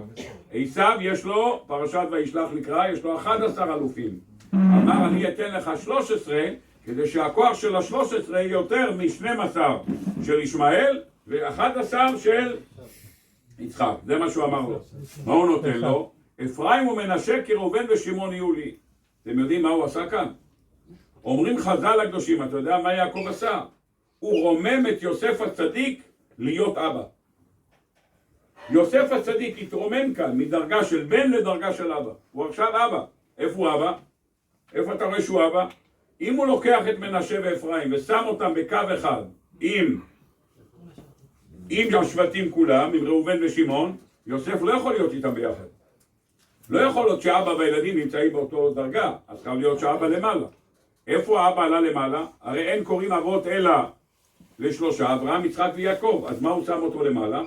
עשיו יש לו, פרשת וישלח לקרא, יש לו 11 אלופים. אמר אני אתן לך 13, כדי שהכוח של ה-13 יהיה יותר מ-12 של ישמעאל ו-11 של יצחק. זה מה שהוא אמר לו. מה הוא נותן לו? אפרים ומנשה כראובן ושמעון יהיו לי. אתם יודעים מה הוא עשה כאן? אומרים חז"ל הקדושים, אתה יודע מה יעקב עשה? הוא רומם את יוסף הצדיק להיות אבא. יוסף הצדיק התרומם כאן מדרגה של בן לדרגה של אבא. הוא עכשיו אבא. איפה הוא אבא? איפה אתה רואה שהוא אבא? אם הוא לוקח את מנשה ואפרים ושם אותם בקו אחד עם השבטים כולם, עם ראובן ושמעון, יוסף לא יכול להיות איתם ביחד. לא יכול להיות שאבא והילדים נמצאים באותו דרגה, אז חייב להיות שאבא למעלה. איפה האבא עלה למעלה? הרי אין קוראים אבות אלא לשלושה, אברהם, יצחק ויעקב. אז מה הוא שם אותו למעלה?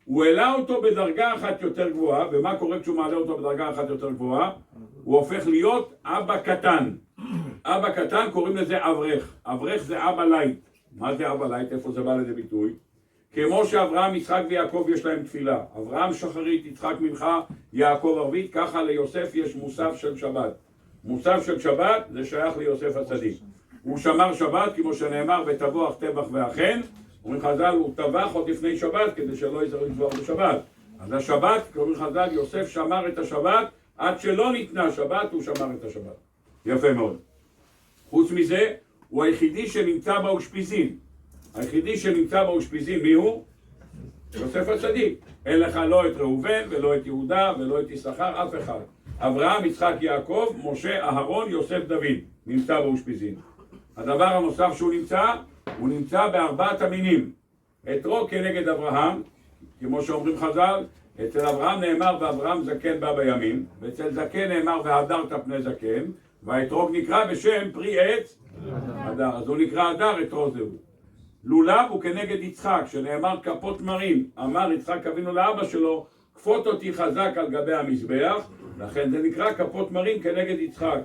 הוא העלה אותו בדרגה אחת יותר גבוהה, ומה קורה כשהוא מעלה אותו בדרגה אחת יותר גבוהה? הוא הופך להיות אבא קטן. אבא קטן קוראים לזה אברך. אברך זה אבא לייט. מה זה אבא לייט? איפה זה בא לידי ביטוי? כמו שאברהם, יצחק ויעקב יש להם תפילה. אברהם שחרית, יצחק מנחה, יעקב ערבית, ככה ליוסף יש מוסף של שבת. מוסף של שבת זה שייך ליוסף הצדיק. הוא שמר שבת כמו שנאמר ותבוח טבח ואכן. אומרים חז"ל, הוא טבח עוד לפני שבת כדי שלא יצטרך לטבוח בשבת. אז השבת, אומרים חז"ל, יוסף שמר את השבת עד שלא ניתנה שבת, הוא שמר את השבת. יפה מאוד. חוץ מזה, הוא היחידי שנמצא באושפיזין. היחידי שנמצא באושפיזין, מי הוא? יוסף הצדיק. אין לך לא את ראובן ולא את יהודה ולא את יששכר, אף אחד. אברהם, יצחק, יעקב, משה, אהרון, יוסף, דוד נמצא באושפיזין. הדבר הנוסף שהוא נמצא, הוא נמצא בארבעת המינים. אתרוג כנגד אברהם, כמו שאומרים חז"ל, אצל אברהם נאמר ואברהם זקן בא בימים, ואצל זקן נאמר והדרת פני זקן, והאתרוג נקרא בשם פרי עץ הדר. אז הוא נקרא הדר, אתרוג זהו. לולב הוא כנגד יצחק, שנאמר כפות מרים, אמר יצחק אבינו לאבא שלו, כפות אותי חזק על גבי המזבח, לכן זה נקרא כפות מרים כנגד יצחק.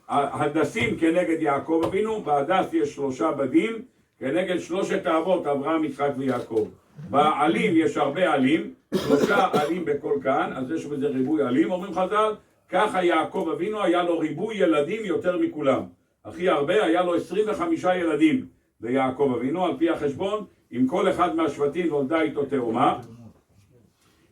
הדסים כנגד יעקב אבינו, בהדס יש 3 בדים, כנגד 3 האבות, אברהם, יצחק ויעקב. בעלים יש הרבה עלים, 3 עלים בכל כאן, אז יש בזה ריבוי עלים, אומרים חז"ל, ככה יעקב אבינו היה לו ריבוי ילדים יותר מכולם. הכי הרבה היה לו 25 ילדים ליעקב אבינו, על פי החשבון, אם כל אחד מהשבטים נולדה איתו תאומה.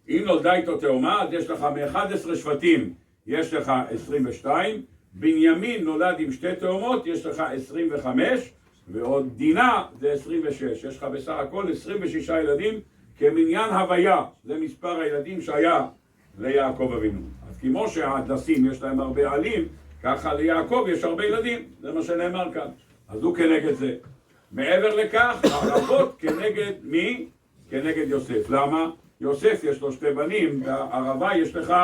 אם נולדה איתו תאומה, אז יש לך מ-11 שבטים, יש לך 22, בנימין נולד עם 2 תאומות, יש לך 25, ועוד דינה זה 26. יש לך בסך הכל 26 ילדים כמניין הוויה, זה מספר הילדים שהיה ליעקב אבינו. אז כמו שהדסים יש להם הרבה עלים, ככה ליעקב יש הרבה ילדים, זה מה שנאמר כאן. אז הוא כנגד זה. מעבר לכך, הערבות כנגד מי? כנגד יוסף. למה? יוסף יש לו 2 בנים, והערבה יש לך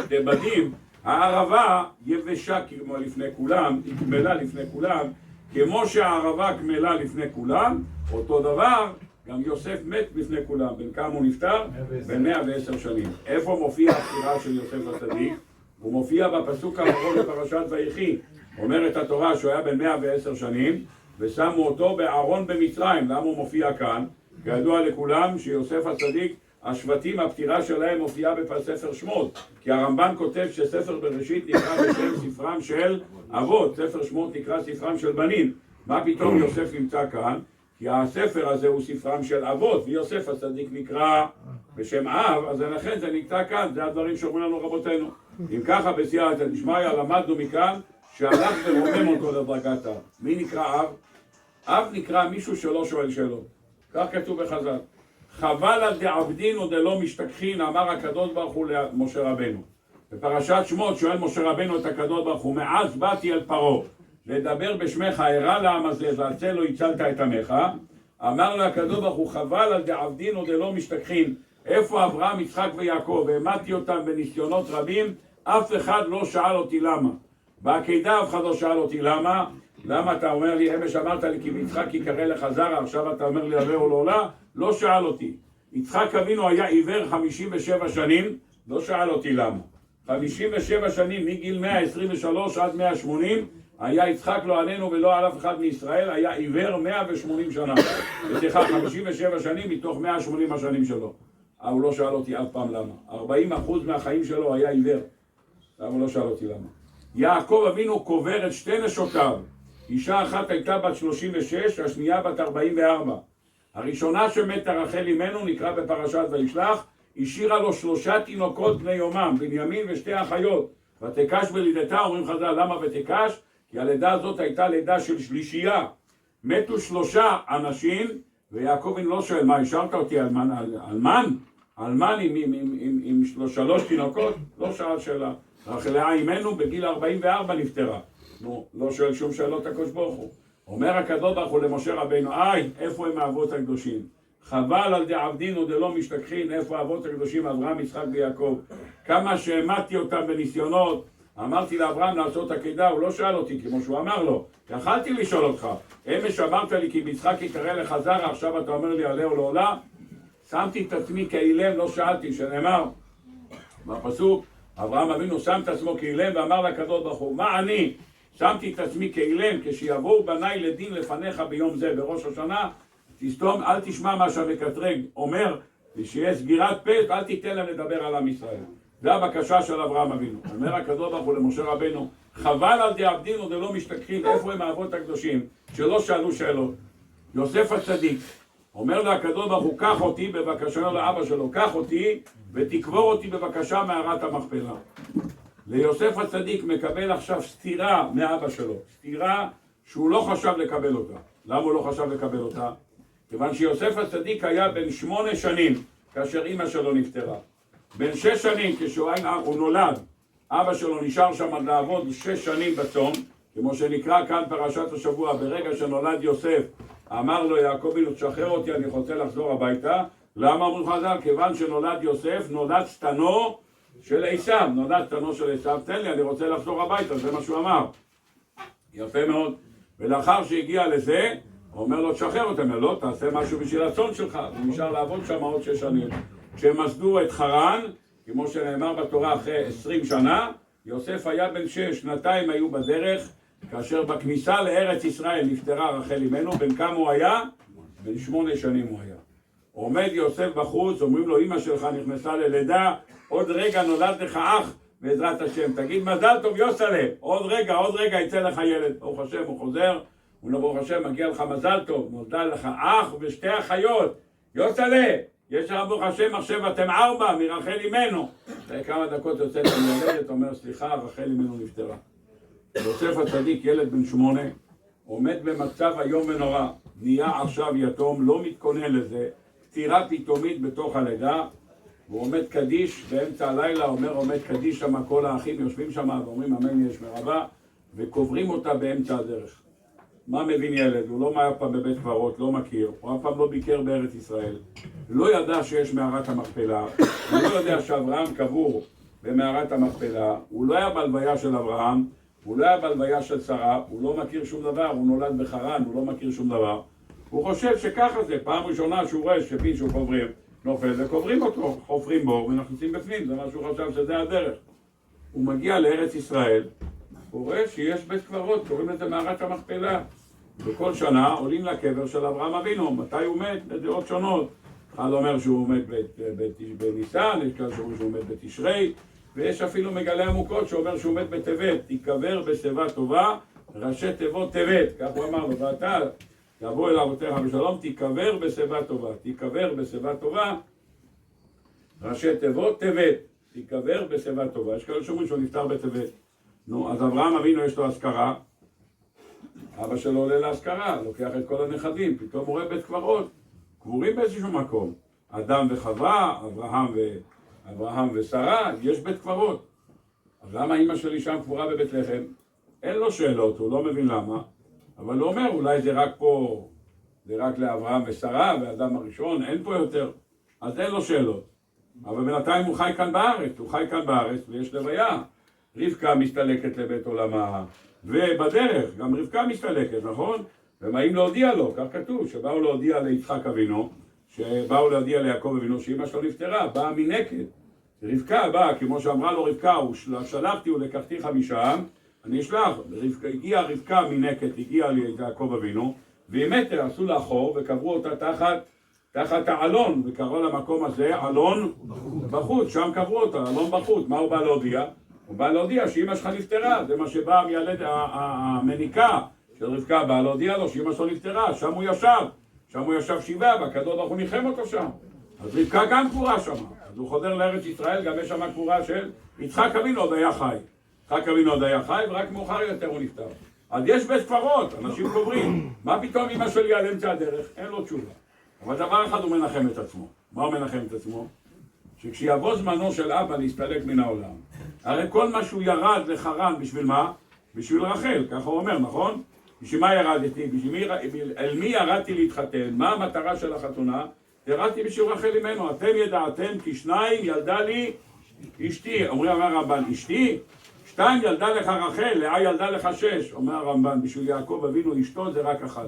2 בנים. הערבה יבשה כמו לפני כולם, היא קמלה לפני כולם, כמו שהערבה קמלה לפני כולם, אותו דבר, גם יוסף מת לפני כולם. בן כמה הוא נפטר? בן 110 שנים. איפה מופיע הפטירה של יוסף הצדיק? הוא מופיע בפסוק האחרון בפרשת ויחי. אומרת התורה שהוא היה בן 110 שנים, ושמו אותו בארון במצרים. למה הוא מופיע כאן? כידוע לכולם שיוסף הצדיק, השבטים, הפטירה שלהם מופיעה בספר שמות, כי הרמב"ן כותב שספר בראשית נקרא בשם ספרם של אבות, ספר שמות נקרא ספרם של בנים. מה פתאום יוסף נמצא כאן? כי הספר הזה הוא ספרם של אבות, ויוסף הצדיק נקרא בשם אב, אז לכן זה נקרא כאן, זה הדברים שאומרים לנו רבותינו. אם ככה בסייעתא דשמיא למדנו מכאן שהלך ורומם אותו לדרגת אב. מי נקרא אב? אב נקרא מישהו שלא שואל שאלות. כך כתוב בחז"ל. חבל על דעבדין ודלא משתכחין, אמר הקדוש ברוך הוא למשה רבנו. בפרשת שמות שואל משה רבנו את הקדוש ברוך הוא, מאז באתי אל פרעה לדבר בשמך, הרע לעם הזה ועל זה לא הצלת את עמך. אמר לו הקדוש ברוך הוא, חבל על דעבדין ודלא משתכחין. איפה אברהם, יצחק ויעקב? והעמדתי אותם בניסיונות רבים, אף אחד לא שאל אותי למה. בעקידה אף אחד לא שאל אותי למה. למה אתה אומר לי, אמש אמרת לי כי ביצחק יקרא לך זרע, עכשיו אתה אומר לי עלה או לא עולה? לא שאל אותי. יצחק אבינו היה עיוור 57 שנים, לא שאל אותי למה. 57 שנים מגיל 123 עד 180, היה יצחק לא עלינו ולא על אף אחד מישראל, היה עיוור 180 שנה. וסליחה, 57 שנים מתוך 180 השנים שלו. הוא לא שאל אותי אף פעם למה. 40% מהחיים שלו היה עיוור. למה הוא לא שאל אותי למה. יעקב אבינו קובר את 2 נשותיו. אישה אחת הייתה בת 36, השנייה בת 44. הראשונה שמתה רחל אימנו נקרא בפרשת וישלח, השאירה לו 3 תינוקות בני יומם, בנימין ו2 אחיות. ותקש בלידתה, אומרים חז"ל, למה ותקש? כי הלידה הזאת הייתה לידה של שלישייה. מתו 3 אנשים, ויעקב אבינו לא שואל, מה, השארת אותי אלמן עם 3 תינוקות? לא שאל שאלה. רחל אימנו בגיל 44 נפטרה. לא שואל שום שאלות הקדוש ברוך הוא. אומר הקדוש ברוך הוא למשה רבינו, איפה הם האבות הקדושים? חבל על דעבדין ודלא משתכחין, איפה האבות הקדושים אברהם, יצחק ויעקב? כמה שהעמדתי אותם בניסיונות, אמרתי לאברהם לעשות עקדה, הוא לא שאל אותי כמו שהוא אמר לו. יכלתי לשאול אותך, אמש אמרת לי כי ביצחק יקרא לך זרע, עכשיו אתה אומר לי עלה או לא עולה? שמתי את עצמי כאילם, לא שאלתי, שנאמר בפסוק, אברהם אבינו שם את עצמו כאילם ואמר לקדוש ברוך הוא, מה אני? שמתי את עצמי כאילם, כשיבואו בניי לדין לפניך ביום זה בראש השנה, תסתום, אל תשמע מה שהמקטרג אומר, ושיהיה סגירת פה, אל תיתן להם לדבר על עם ישראל. זה הבקשה של אברהם אבינו. אומר הקדוש ברוך הוא למשה רבינו, חבל על דעבדין ודלא משתכחין, איפה הם האבות הקדושים, שלא שאלו שאלות. יוסף הצדיק, אומר לה הקדוש ברוך הוא, קח אותי בבקשה, לאבא שלו, קח אותי ותקבור אותי בבקשה מערת המכפלה. ליוסף הצדיק מקבל עכשיו סתירה מאבא שלו, סתירה שהוא לא חשב לקבל אותה. למה הוא לא חשב לקבל אותה? כיוון שיוסף הצדיק היה בן 8 שנים כאשר אמא שלו נפטרה. בן 6 שנים כשהוא נולד, אבא שלו נשאר שם לעבוד 6 שנים בצום, כמו שנקרא כאן פרשת השבוע, ברגע שנולד יוסף, אמר לו יעקב אבינו, תשחרר אותי, אני רוצה לחזור הביתה. למה אמרו חז"ל? כיוון שנולד יוסף, נולד שטנו של עשיו, נולד שטנו של עשיו, תן לי, אני רוצה לחזור הביתה, זה מה שהוא אמר. יפה מאוד. ולאחר שהגיע לזה, הוא אומר לו, תשחרר אותם, לא, תעשה משהו בשביל הצאן שלך. הוא נשאר לעבוד שם עוד 6 שנים. כשהם מסדו את חרן, כמו שנאמר בתורה אחרי 20 שנה, יוסף היה בן 6, 2 היו בדרך, כאשר בכניסה לארץ ישראל נפטרה רחל אמנו, בן כמה הוא היה? בן 8 שנים הוא היה. עומד יוסף בחוץ, אומרים לו, אמא שלך נכנסה ללידה, עוד רגע נולד לך אח בעזרת השם, תגיד מזל טוב יוסלה, עוד רגע יצא לך ילד. ברוך השם, הוא חוזר, הוא אומר, ברוך השם, מגיע לך מזל טוב, נולדה לך אח ו2 אחיות, יוסלה, יש לך ברוך השם עכשיו אתם 4 מרחל אמנו. אחרי כמה דקות יוצאת המילדת, אומר, סליחה, רחל אמנו נפטרה. יוסף הצדיק, ילד בן 8, עומד במצב היום ונורא, נהיה עכשיו יתום, לא מתכונן לזה, פטירה פתאומית בתוך הלידה, הוא עומד קדיש באמצע הלילה, עומד קדיש שם, כל האחים יושבים שם ואומרים אמן יש מרבה, וקוברים אותה באמצע הדרך. מה מבין ילד? הוא לא היה פעם בבית קברות, לא מכיר, הוא אף פעם לא ביקר בארץ ישראל, לא ידע שיש מערת המכפלה, הוא לא יודע שאברהם קבור במערת המכפלה, הוא לא היה בלוויה של אברהם, הוא לא היה בלוויה של שרה, הוא לא מכיר שום דבר, הוא נולד בחרן, הוא לא מכיר שום דבר. הוא חושב שככה זה, פעם ראשונה שהוא רואה שמישהו קוברים, נופל וקוברים אותו, חופרים בו ונכנסים בפנים, זה מה שהוא חשב שזה הדרך. הוא מגיע לארץ ישראל, הוא רואה שיש בית קברות, קוראים לזה מערת המכפלה. וכל שנה עולים לקבר של אברהם אבינו, מתי הוא מת? לדעות שונות. אחד אומר שהוא מת בניסן, יש כאלה שאומרים שהוא מת בתשרי, ויש אפילו מגלה עמוקות שאומר שהוא מת בטבת, תיקבר בשיבה טובה, ראשי תיבות טבת, כך הוא אמר לו, ואתה יבוא אל אבותיך בשלום, תיקבר בשיבה טובה, תיקבר בשיבה טובה, ראשי תיבות טבת, תיקבר בשיבה טובה. יש כאלה שאומרים שהוא נפטר בטבת. נו, אז אברהם אבינו יש לו אזכרה, אבא שלו עולה להזכרה, לוקח את כל הנכדים, פתאום הוא רואה בית קברות, קבורים באיזשהו מקום, אדם וחווה, אברהם ושרה, יש בית קברות. אז למה אמא שלי שם קבורה בבית לחם? אין לו שאלות, הוא לא מבין למה, אבל הוא אומר, אולי זה רק פה, זה רק לאברהם ושרה, ואדם הראשון, אין פה יותר, אז אין לו שאלות. אבל בינתיים הוא חי כאן בארץ, ויש לוויה. רבקה מסתלקת לבית עולמה, ובדרך גם רבקה מסתלקת, נכון? ובאים להודיע לו, כך כתוב, שבאו להודיע ליצחק אבינו, שבאו להודיע ליעקב אבינו שאמא שלו נפטרה, באה מנקד. רבקה באה, כמו שאמרה לו רבקה, שלחתי ולקחתיך משם, אני אשלח. הגיעה רבקה מנקד, הגיעה ליעקב אבינו, והיא מתה, עשו לה חור וקברו אותה תחת העלון, וקראו למקום הזה עלון בחוץ, שם קברו אותה, עלון בחוץ. מה הוא בא להודיע? הוא בא להודיע שאמא שלך נפטרה, זה מה שבא המניקה של רבקה, בא להודיע לו שאמא שלו נפטרה, שם הוא ישב שבעה, והקדוש ברוך הוא ניחם אותו שם. אז רבקה גם קבורה שם, אז הוא חוזר לארץ ישראל, גם יש שם קבורה של יצחק אבינו עוד היה חי. יצחק אבינו עוד היה חי, ורק מאוחר יותר הוא נפטר. אז יש בית קברות, אנשים קוברים. מה פתאום אמא שלי על אמצע הדרך? אין לו תשובה. אבל דבר אחד הוא מנחם את עצמו. מה הוא מנחם את עצמו? שכשיבוא זמנו של אבא להסתלק מן העולם, הרי כל מה שהוא ירד לחרן, בשביל מה? בשביל רחל, ככה הוא אומר, נכון? בשביל מה ירדתי? אל מי ירדתי להתחתן? מה המטרה של החתונה? ירדתי בשביל רחל אמנו. אתם ידעתם כי 2 ילדה לי אשתי. אומר הרמב"ן, אשתי? 2 ילדה לך רחל, לאה ילדה לך 6. אומר הרמב"ן, בשביל יעקב אבינו אשתו זה רק 1.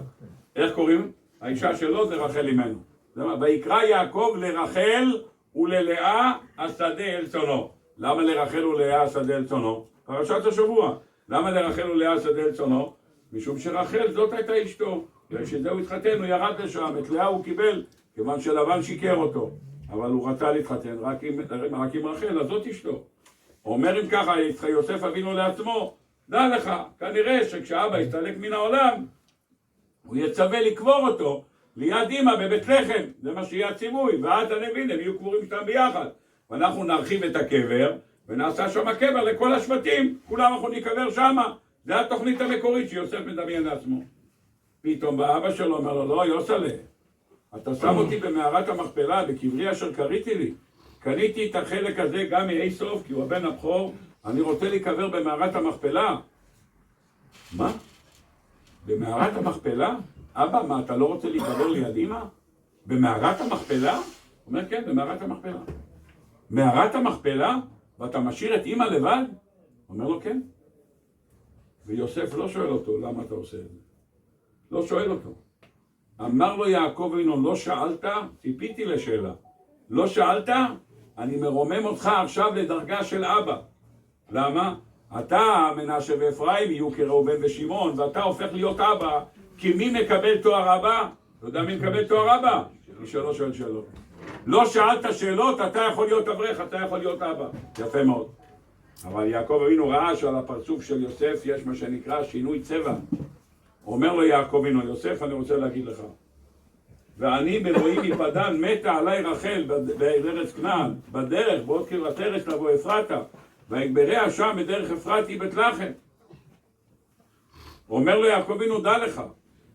איך קוראים? האישה שלו זה רחל אמנו. ויקרא יעקב לרחל וללאה השדה אל צונו. למה לרחל וללאה השדה אל צונו? פרשת השבוע. למה לרחל וללאה השדה אל צונו? משום שרחל זאת הייתה אשתו. כשזהו התחתן הוא ירד לשם, את לאה הוא קיבל, כיוון שלבן שיקר אותו. אבל הוא רצה להתחתן רק עם רחל, אז זאת אשתו. אומר אם ככה, יוסף אבינו לעצמו, דע לך, כנראה שכשאבא יסתלק מן העולם, הוא יצווה לקבור אותו ליד אמא בבית לחם, זה מה שיהיה הציווי, ואז הנבין, הם יהיו קבורים שתם ביחד. ואנחנו נרחיב את הקבר, ונעשה שם הקבר לכל השבטים, כולם אנחנו נקבר שם. זה התוכנית המקורית שיוסף מדמיין לעצמו. פתאום באבא שלו אומר לו, לא, יוסלה, אתה שם אותי במערת המכפלה, בקברי אשר קריתי לי. קניתי את החלק הזה גם מאי סוף, כי הוא הבן הבכור, אני רוצה להיקבר במערת המכפלה. מה? במערת המכפלה? אבא, מה, אתה לא רוצה להיקבר ליד אמא? במערת המכפלה? הוא אומר, כן, במערת המכפלה. מערת המכפלה? ואתה משאיר את אמא לבד? אומר לו, כן. ויוסף לא שואל אותו, למה אתה עושה את זה? לא שואל אותו. אמר לו יעקב אבינו, לא שאלת? ציפיתי לשאלה. לא שאלת? אני מרומם אותך עכשיו לדרגה של אבא. למה? אתה, מנשה ואפרים, יהיו כראובן ושמעון, ואתה הופך להיות אבא, כי מי מקבל תואר אבא? אתה יודע מי מקבל תואר אבא? מי שלא שואל שאלות. לא שאלת שאלות, אתה יכול להיות אברך, אתה יכול להיות אבא. יפה מאוד. אבל יעקב אבינו ראה שעל הפרצוף של יוסף יש מה שנקרא שינוי צבע. אומר לו יעקב אבינו, יוסף, אני רוצה להגיד לך, ואני ברואי מפדן מתה עליי רחל בארץ כנען, בדרך, בעוד קרבת ארץ לבוא אפרתה, ויגבריה שם בדרך אפרתי בית לחם. אומר לו יעקב אבינו, דע לך,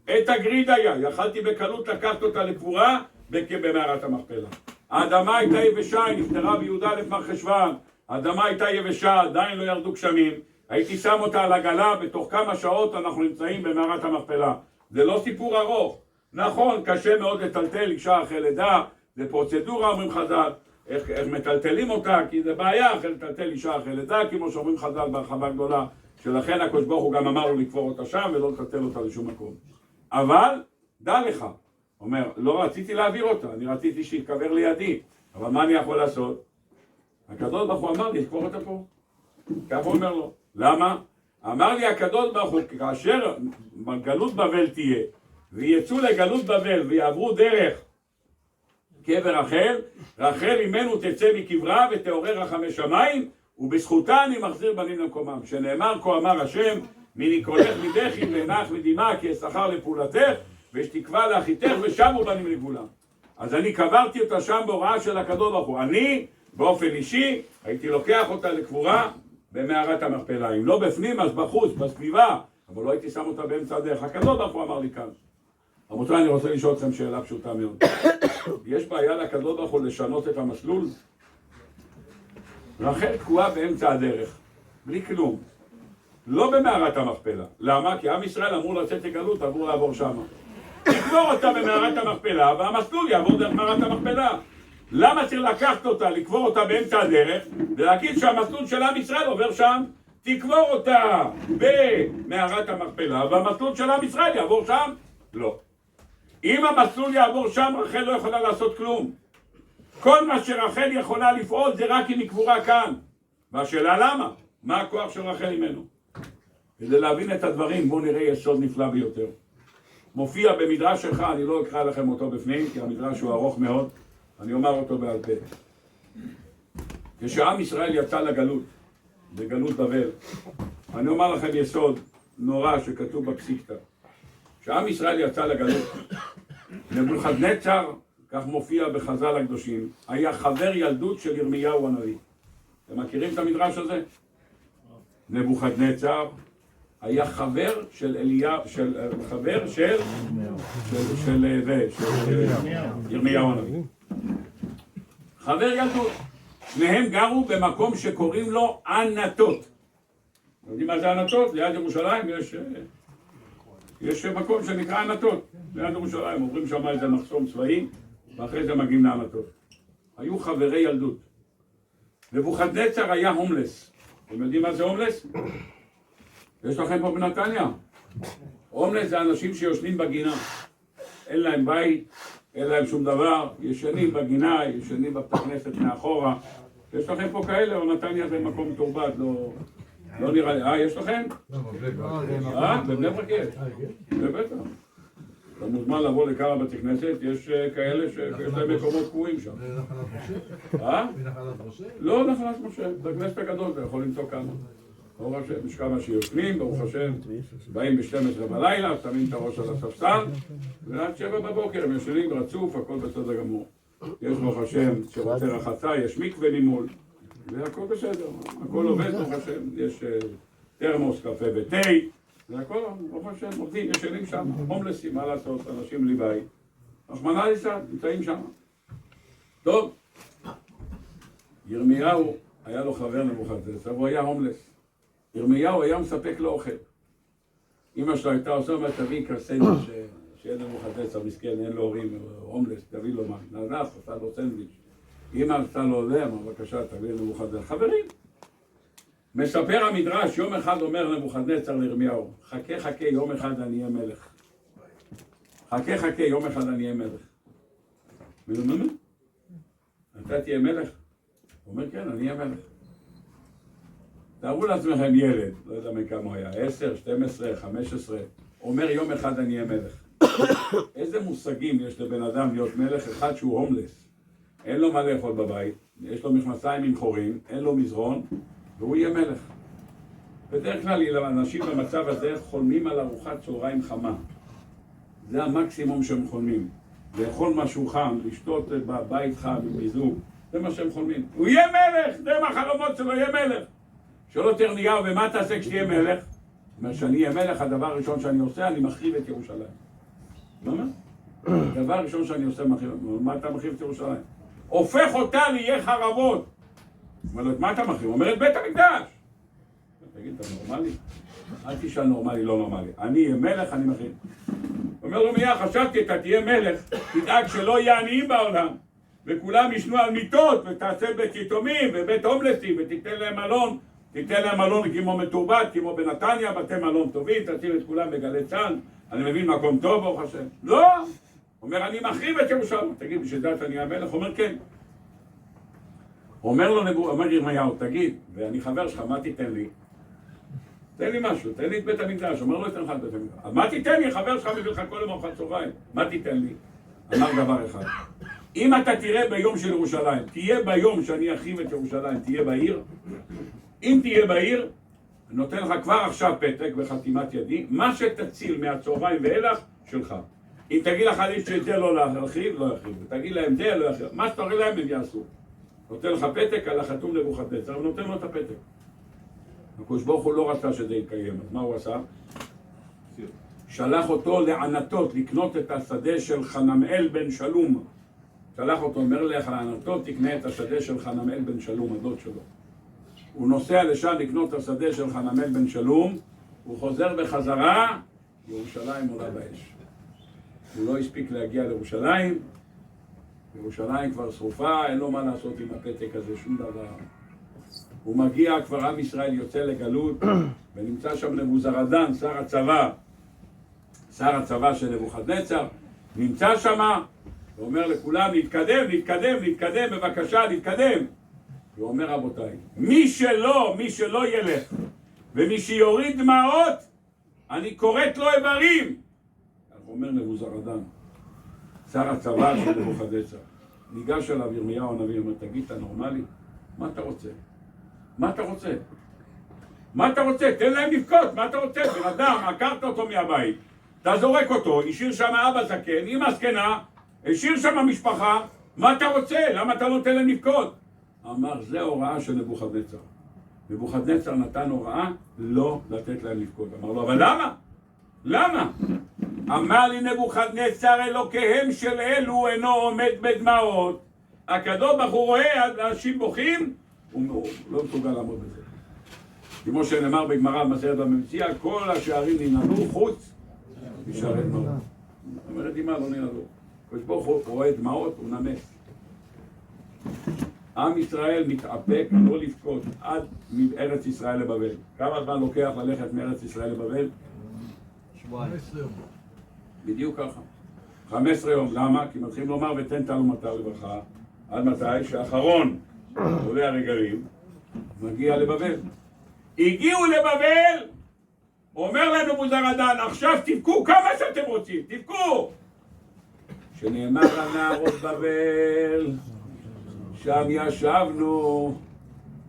את הגריד היה, יכלתי בקלות לקחת אותה לקבורה במערת המכפלה. האדמה הייתה יבשה, היא נפטרה בי"א מרחשוון, האדמה הייתה יבשה, עדיין לא ירדו גשמים, הייתי שם אותה על עגלה, בתוך כמה שעות אנחנו נמצאים במערת המכפלה. זה לא סיפור ארוך. נכון, קשה מאוד לטלטל אישה אחרי לידה, זה פרוצדורה, אומרים חז"ל, איך מטלטלים אותה, כי זה בעיה אחרי לטלטל אישה אחרי לידה, כמו שאומרים חז"ל בהרחבה גדולה, שלכן הקדוש ברוך הוא גם אמר לו לקבור אותה שם ולא לטלטל אותה לשום מקום. אבל, דע לך, אומר, לא רציתי להעביר אותה, אני רציתי שיתקבר לידי, אבל מה אני יכול לעשות? הקדוש ברוך הוא אמר לי, לקבור אותה פה. כך הוא אומר לו. למה? אמר לי הקדוש ברוך הוא, כאשר גלות בבל תהיה, ויצאו לגלות בבל ויעברו דרך קבר רחל, רחל ממנו תצא מקברה ותעורר רחמי שמיים, ובזכותה אני מחזיר בנים למקומם. שנאמר כה אמר השם, מיני קולך מדחי ונח מדמעה כי אשכר לפעולתך, ושתקווה לאחיתך ושבו בנים לגבולם. אז אני קברתי אותה שם בהוראה של הקדוש ברוך הוא. אני באופן אישי הייתי לוקח אותה לקבורה במערת המכפלה. אם לא בפנים אז בחוץ, בסביבה, אבל לא הייתי שם אותה באמצע הדרך. הקדוש ברוך הוא אמר לי כאן. רבותיי, אני רוצה לשאול אתכם שאלה פשוטה מאוד. יש בעיה לקדוש ברוך הוא לשנות את המסלול? רחל תקועה באמצע הדרך, בלי כלום. לא במערת המכפלה. למה? כי עם ישראל אמור לצאת לגלות, אמור לעבור שמה. לקבור אותה במערת המכפלה, והמסלול יעבור דרך מערת המכפלה. למה צריך לקחת אותה, לקבור אותה באמצע הדרך, ולהגיד שהמסלול של עם ישראל עובר שם? תקבור אותה במערת המכפלה, והמסלול של עם ישראל יעבור שם? לא. אם המסלול יעבור שם, רחל לא יכולה לעשות כלום. כל מה שרחל יכולה לפעול זה רק אם היא קבורה כאן. והשאלה למה? מה הכוח של רחל ממנו? כדי להבין את הדברים, בואו נראה יסוד נפלא ביותר. מופיע במדרש שלך, אני לא אקרא לכם אותו בפנים, כי המדרש הוא ארוך מאוד, אני אומר אותו בעל פה. כשעם ישראל יצא לגלות, בגלות בבל, אני אומר לכם יסוד נורא שכתוב בפסיקתא. כשעם ישראל יצא לגלות, נבוכדנצר, כך מופיע בחז"ל הקדושים, היה חבר ילדות של ירמיהו הנביא. אתם מכירים את המדרש הזה? נבוכדנצר היה חבר של ירמיהו הנביא. חבר ילדות. שניהם גרו במקום שקוראים לו ענתות. יודעים מה זה ענתות? ליד ירושלים יש מקום שנקרא ענתות. ליד ירושלים עוברים שם איזה מחסום צבאי, ואחרי זה מגיעים לענתות. היו חברי ילדות. נבוכדנצר היה הומלס. אתם יודעים מה זה הומלס? יש לכם פה בנתניה. הומלס זה אנשים שיושנים בגינה. אין להם בית, אין להם שום דבר, ישנים בגינה, ישנים בבית הכנסת מאחורה. יש לכם פה כאלה, או נתניה זה מקום מתורבת, לא נראה לי. יש לכם? בבני ברק יש. בבטח. אתה מוזמן לבוא לכמה בתי כנסת, יש כאלה שיש להם מקומות קבועים שם. בנחלת משה? לא נחלת משה, זה הכנסת הגדול, אתה יכול למצוא כמה. ברוך השם, יש כמה שיושבים, ברוך השם, באים ב-12 בלילה, שמים את הראש על הספסל, ועד 7 בבוקר הם ישנים רצוף, הכל בסדר גמור. יש ברוך השם שרוצה רחצה, יש מקווה ממול, והכל בסדר, הכל עובד ברוך השם, יש תרמוס, קפה ותה, והכל ברוך השם, עובדים, ישנים שם, הומלסים, מה לעשות, אנשים בלי בית, רחמנא ליצלן, נמצאים שם. טוב, ירמיהו היה לו חבר נבוכדנצר, הוא היה הומלס. ירמיהו היה מספק לו אוכל. אמא שלו הייתה עושה, אומרת, תביא סנדוויץ' שאין נבוכדנצר, מסכן, אין לו הורים, הומלס, תביא לו מה, ננס, עשה לו סנדוויץ'. אמא עשתה לו זה, אמר, בבקשה, תביא נבוכדנצר. חברים, מספר המדרש, יום אחד אומר נבוכדנצר לירמיהו, חכה חכה, יום אחד אני אהיה מלך. חכה חכה, יום אחד אני אהיה מלך. מלומד? אתה תהיה מלך? הוא אומר, כן, אני אהיה מלך. תארו לעצמכם ילד, לא יודע מכמה הוא היה, 10, 12, 15, אומר יום אחד אני אהיה מלך. איזה מושגים יש לבן אדם להיות מלך? אחד שהוא הומלס, אין לו מה לאכול בבית, יש לו מכנסיים עם חורים, אין לו מזרון, והוא יהיה מלך. בדרך כלל אנשים במצב הזה חולמים על ארוחת צהריים חמה. זה המקסימום שהם חולמים. לאכול משהו חם, לשתות בבית חם עם מיזוג, זה מה שהם חולמים. הוא יהיה מלך, זה מהחלומות שלו, יהיה מלך. שואל אותו ירמיהו, ומה תעשה כשתהיה מלך? אומר, שאני אהיה מלך, הדבר הראשון שאני עושה, אני מחריב את ירושלים. מה אומר? הדבר הראשון שאני עושה, מה אתה מחריב את ירושלים? הופך אותה ליהיה חרבות. אומר לו, מה אתה מחריב? אומר, את בית המקדש. תגיד, אתה נורמלי? אל תשאל נורמלי, לא נורמלי. אני אהיה מלך, אני מחריב. אומר לו, מיה, חשבתי, אתה תהיה מלך, תדאג שלא יהיה עניים בעולם, וכולם ישנו על מיטות, ותעשה בית יתומים ובית הומלסים, ותיתן להם מלון, תיתן להם מלון כמו מתורבת, כמו בנתניה, בתי מלון טובים, תשים את כולם בגלי צה"ל, אני מבין מקום טוב, ברוך השם. לא! אומר, אני מחריב את ירושלים. תגיד, בשביל זה אתה נהיה מלך? אומר, כן. אומר ירמיהו, תגיד, ואני חבר שלך, מה תיתן לי? תן לי משהו, תן לי את בית המקדש. אומר, לא אתן לך את בית המקדש. אז מה תיתן לי? חבר שלך מביא לך כל יום ארוחת צהריים. מה תיתן לי? אמר דבר אחד. אם אתה תראה ביום של ירושלים, תהיה ביום שאני אחריב את ירושלים, תהיה בעיר. אם תהיה בעיר, אני נותן לך כבר עכשיו פתק בחתימת ידי, מה שתציל מהצהריים ואילך, שלך. אם תגיד לך לי שאת זה לא להרחיב, לא ירחיב. תגיד להם זה, לא ירחיב. מה שתראה להם הם יעשו. נותן לך פתק על החתום נבוכדנצר, ונותן לו את הפתק. הקדוש ברוך הוא לא רצה שזה יתקיים, אז מה הוא עשה? שלח אותו לענתות, לקנות את השדה של חנמאל בן שלום. שלח אותו, אומר לך לענתות, תקנה את השדה של חנמאל בן שלום, הדוד שלו. הוא נוסע לשם לקנות את השדה של חנמאל בן שלום, הוא חוזר בחזרה, ירושלים עולה באש. הוא לא הספיק להגיע לירושלים, ירושלים כבר שרופה, אין לו מה לעשות עם הפתק הזה, שום דבר. הוא מגיע, כבר עם ישראל יוצא לגלות, ונמצא שם נבוזראדן, שר הצבא של נבוכדנצר, נמצא שם, ואומר לכולם, להתקדם, בבקשה, להתקדם. הוא אומר, רבותיי, מי שלא ילך, ומי שיוריד דמעות, אני קוראת לו איברים. הוא אומר נבוזראדן, שר הצבא של נבוכדנצר. ניגש אליו ירמיהו הנביא, אומר, תגיד, אתה נורמלי? מה אתה רוצה? מה אתה רוצה? תן להם לבכות, מה אתה רוצה? בן אדם, עקרת אותו מהבית, אתה זורק אותו, השאיר שם אבא זקן, אמא זקנה, השאיר שם משפחה, מה אתה רוצה? למה אתה לא נותן להם לבכות? אמר, זה הוראה של נבוכדנצר. נבוכדנצר נתן הוראה לא לתת להם לבכות. אמר לו, אבל למה? למה? אמר לי נבוכדנצר, אלוקיהם של אלו אינו עומד בדמעות. הקדוש ברוך הוא רואה אנשים בוכים, הוא לא מסוגל לעמוד בזה. כמו שנאמר בגמרא במסכת במציאה, כל השערים ננעלו חוץ משערי דמעות. אומרת אמא, לא ננעלו. הקדוש ברוך הוא רואה דמעות, הוא נמס. עם ישראל מתאפק לא לבכות עד מארץ ישראל לבבל. כמה זמן לוקח ללכת מארץ ישראל לבבל? שבועיים. בדיוק ככה. 15 יום. למה? כי מתחילים לומר ותן תלומתה לברכה. עד מתי? שאחרון עולה הרגלים מגיע לבבל. הגיעו לבבל, אומר לנו בוזרדן, עכשיו תבכו כמה שאתם רוצים, תבכו. שנאמר על נהרות בבל, שם ישבנו,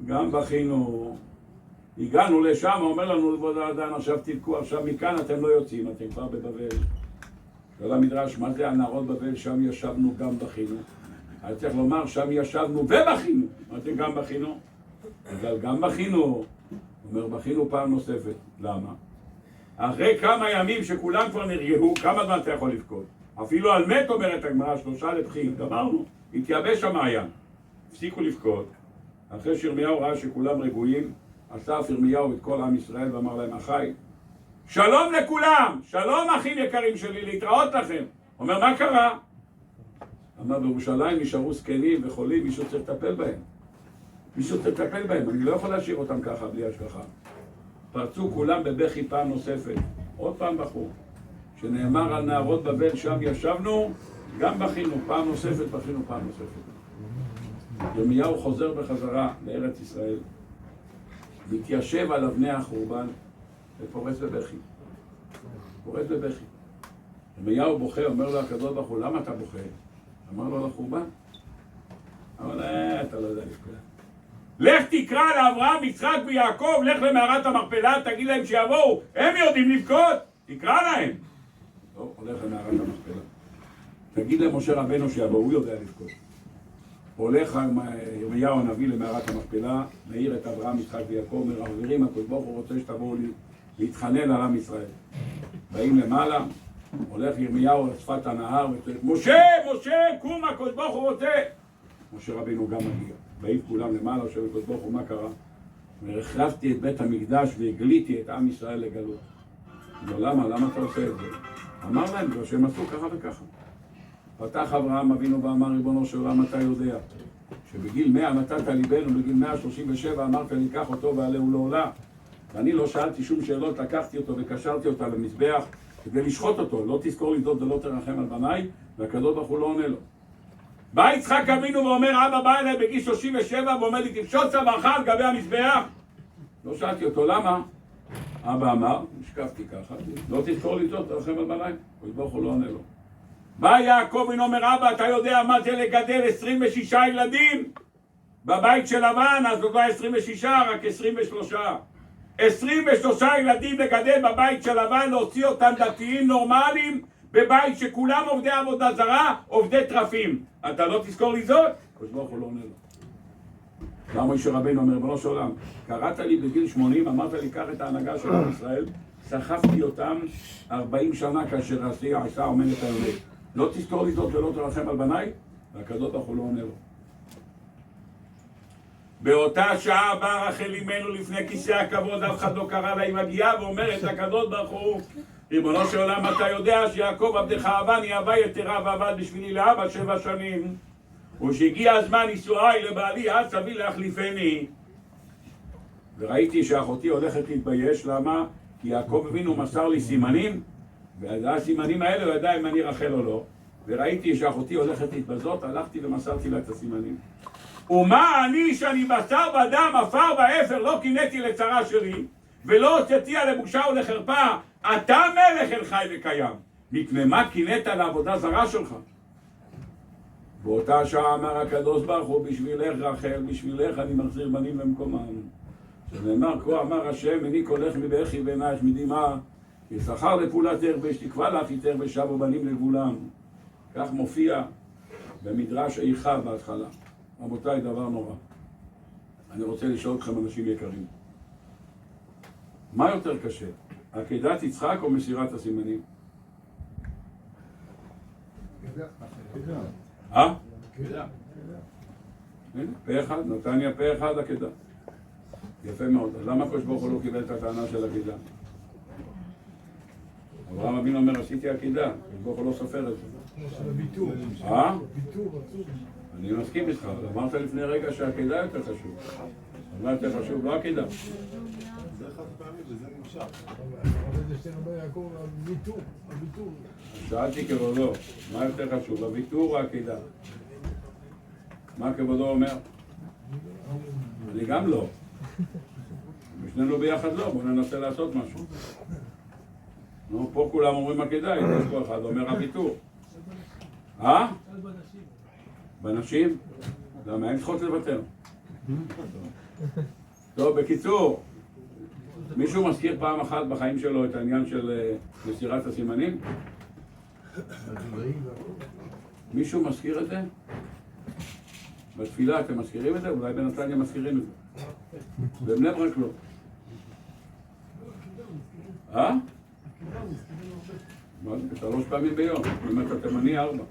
גם בכינו. הגענו לשם, אומר לנו בוזרדן, עכשיו תבכו, עכשיו מכאן אתם לא יוצאים, אתם כבר בבבל. כל המדרש, מה זה על נהרות בבל, שם ישבנו, גם בכינו. אני צריך לומר, שם ישבנו ובכינו. מה זה גם בכינו? אבל גם בכינו. אומר, בכינו פעם נוספת. למה? אחרי כמה ימים שכולם כבר נרגעו, כמה זמן אתה יכול לבכות? אפילו על מת אומרת הגמרא, 3 לבכים, גמרנו, התייבש המעיין. הפסיקו לבכות. אחרי שירמיהו ראה שכולם רגועים, אסף ירמיהו את כל עם ישראל ואמר להם, אחי, שלום לכולם, שלום אחים יקרים שלי, להתראות לכם. אומר, מה קרה? אמר, בירושלים נשארו זקנים וחולים, מישהו צריך לטפל בהם. מישהו צריך לטפל בהם, אני לא יכול להשאיר אותם ככה בלי השגחה. פרצו כולם בבכי פעם נוספת, עוד פעם בכו. שנאמר על נהרות בבל, שם ישבנו, גם בכינו, פעם נוספת, בכינו פעם נוספת. ירמיהו חוזר בחזרה לארץ ישראל, מתיישב על אבני החורבן ופורץ בבכי. פורץ בבכי. ירמיהו בוכה, אומר לו הקדוש ברוך הוא, למה אתה בוכה? אמר לו על החורבן. אבל אתה לא יודע לבכות. לך תקרא לאברהם, יצחק ויעקב, לך למערת המכפלה, תגיד להם שיבואו, הם יודעים לבכות, תקרא להם. לא, הולך למערת המכפלה. תגיד למשה רבנו שיבואו, הוא יודע לבכות. הולך ירמיהו הנביא למערת המכפלה, מעיר את אברהם, יצחק ויעקב, מרברים, הקדוש ברוך הוא רוצה שתבואו להתחנן על עם ישראל. באים למעלה, הולך ירמיהו לשפת הנהר, משה, משה, קום, הקדוש ברוך הוא רוצה. משה רבנו גם מגיע. באים כולם למעלה, שואל הקדוש ברוך הוא, מה קרה? והחרבתי את בית המקדש והגליתי את עם ישראל לגלות. למה? למה אתה עושה את זה? אמר להם, שהם עשו ככה וככה. פתח אברהם אבינו ואמר, ריבונו של עולם, אתה יודע שבגיל 100 נתת ליבנו, בגיל 137 אמרת לי, קח אותו ועלהו לעולה. ואני לא שאלתי שום שאלות, לקחתי אותו וקשרתי אותה למזבח כדי לשחוט אותו. לא תזכור לדעות ולא תרחם על בניי, והקדוש ברוך הוא לא עונה לו. בא יצחק אבינו ואומר, אבא בא אליי בגיל 37 ואומר לי, תפשוט צווארך על גבי המזבח. לא שאלתי אותו, למה? אבא אמר, נשקפתי ככה, לא תזכור לדעות, תרחם על בניי, הקדוש ברוך הוא לא עונה לו. בא יעקב ואומר, אבא, אתה יודע מה זה לגדל 26 ילדים? בבית של לבן, אז עוד לא 26, רק 23. 23 ילדים לגדל בבית של לבן, להוציא אותם דתיים נורמליים, בבית שכולם עובדי עבודה זרה, עובדי טרפים. אתה לא תזכור לי זאת? הקדוש ברוך הוא לא עונה לו. למה משה רבנו אומר, ריבונו של עולם, קראת לי בגיל 80, אמרת לי, קח את ההנהגה של עם ישראל, סחפתי אותם 40 שנה כאשר עשה אומנת היונת. לא תזכור לי זאת ולא תרחם על בניי? והקדוש ברוך הוא לא עונה לו. באותה שעה באה רחל אמנו לפני כיסא הכבוד, אף אחד לא קרא לה, היא מגיעה ואומרת לקדוש ברוך הוא, ריבונו של עולם, אתה יודע שיעקב עבדך אהבני אהבה יתרה ועבד בשבילי לאבא 7 שנים, ושהגיע הזמן נישואי לבעלי, אז תביא להחליפני. וראיתי שאחותי הולכת להתבייש, למה? כי יעקב אבינו מסר לי סימנים, והסימנים האלה הוא ידע אם אני רחל או לא. וראיתי שאחותי הולכת להתבזות, הלכתי ומסרתי לה את הסימנים. ומה אני שאני בשר ודם, עפר ואפר, לא קינאתי לצרה שלי, ולא הוצאתיה לבושה ולחרפה, אתה מלך אל חי וקיים, מפני מה קינאת לעבודה זרה שלך? באותה שעה אמר הקדוש ברוך הוא, בשבילך רחל, בשבילך אני מחזיר בנים למקומם. שנאמר, כה אמר השם, איני קולך מבכי ועינייך מדמעה, כי שכר לפעולתך ושתקווה לך איתך ושבו בנים לגבולם. כך מופיע במדרש איכה בהתחלה. רבותיי, דבר נורא. אני רוצה לשאול אתכם, אנשים יקרים. מה יותר קשה? עקדת יצחק או מסירת הסימנים? אה? פה אחד, נתניה פה אחד עקדה. יפה מאוד. אז למה הקדוש ברוך הוא לא קיבל את הטענה של עקדה? אברהם אבינו אומר, עשיתי עקדה. הקדוש ברוך הוא לא סופר את זה. ביטור. אה? ביטור, אני מסכים איתך, אבל אמרת לפני רגע שהעקדה יותר חשוב. מה יותר חשוב? לא עקדה. זה חד פעמי וזה נמשך. אבל זה שתיים אומר יעקב, הביטור. שאלתי כבודו, מה יותר חשוב, הוויתור או העקדה? מה כבודו אומר? אני גם לא. ושנינו ביחד לא, בואו ננסה לעשות משהו. נו, פה כולם אומרים עקדה, יש פה אחד אומר הוויתור. אה? בנשים? למה הם צריכות לוותר? טוב, בקיצור, מישהו מזכיר פעם אחת בחיים שלו את העניין של מסירת הסימנים? מישהו מזכיר את זה? בתפילה אתם מזכירים את זה? אולי בנתניה מזכירים את זה. בבני ברק לא. אה? 3 פעמים ביום. אם אתה תימני 4.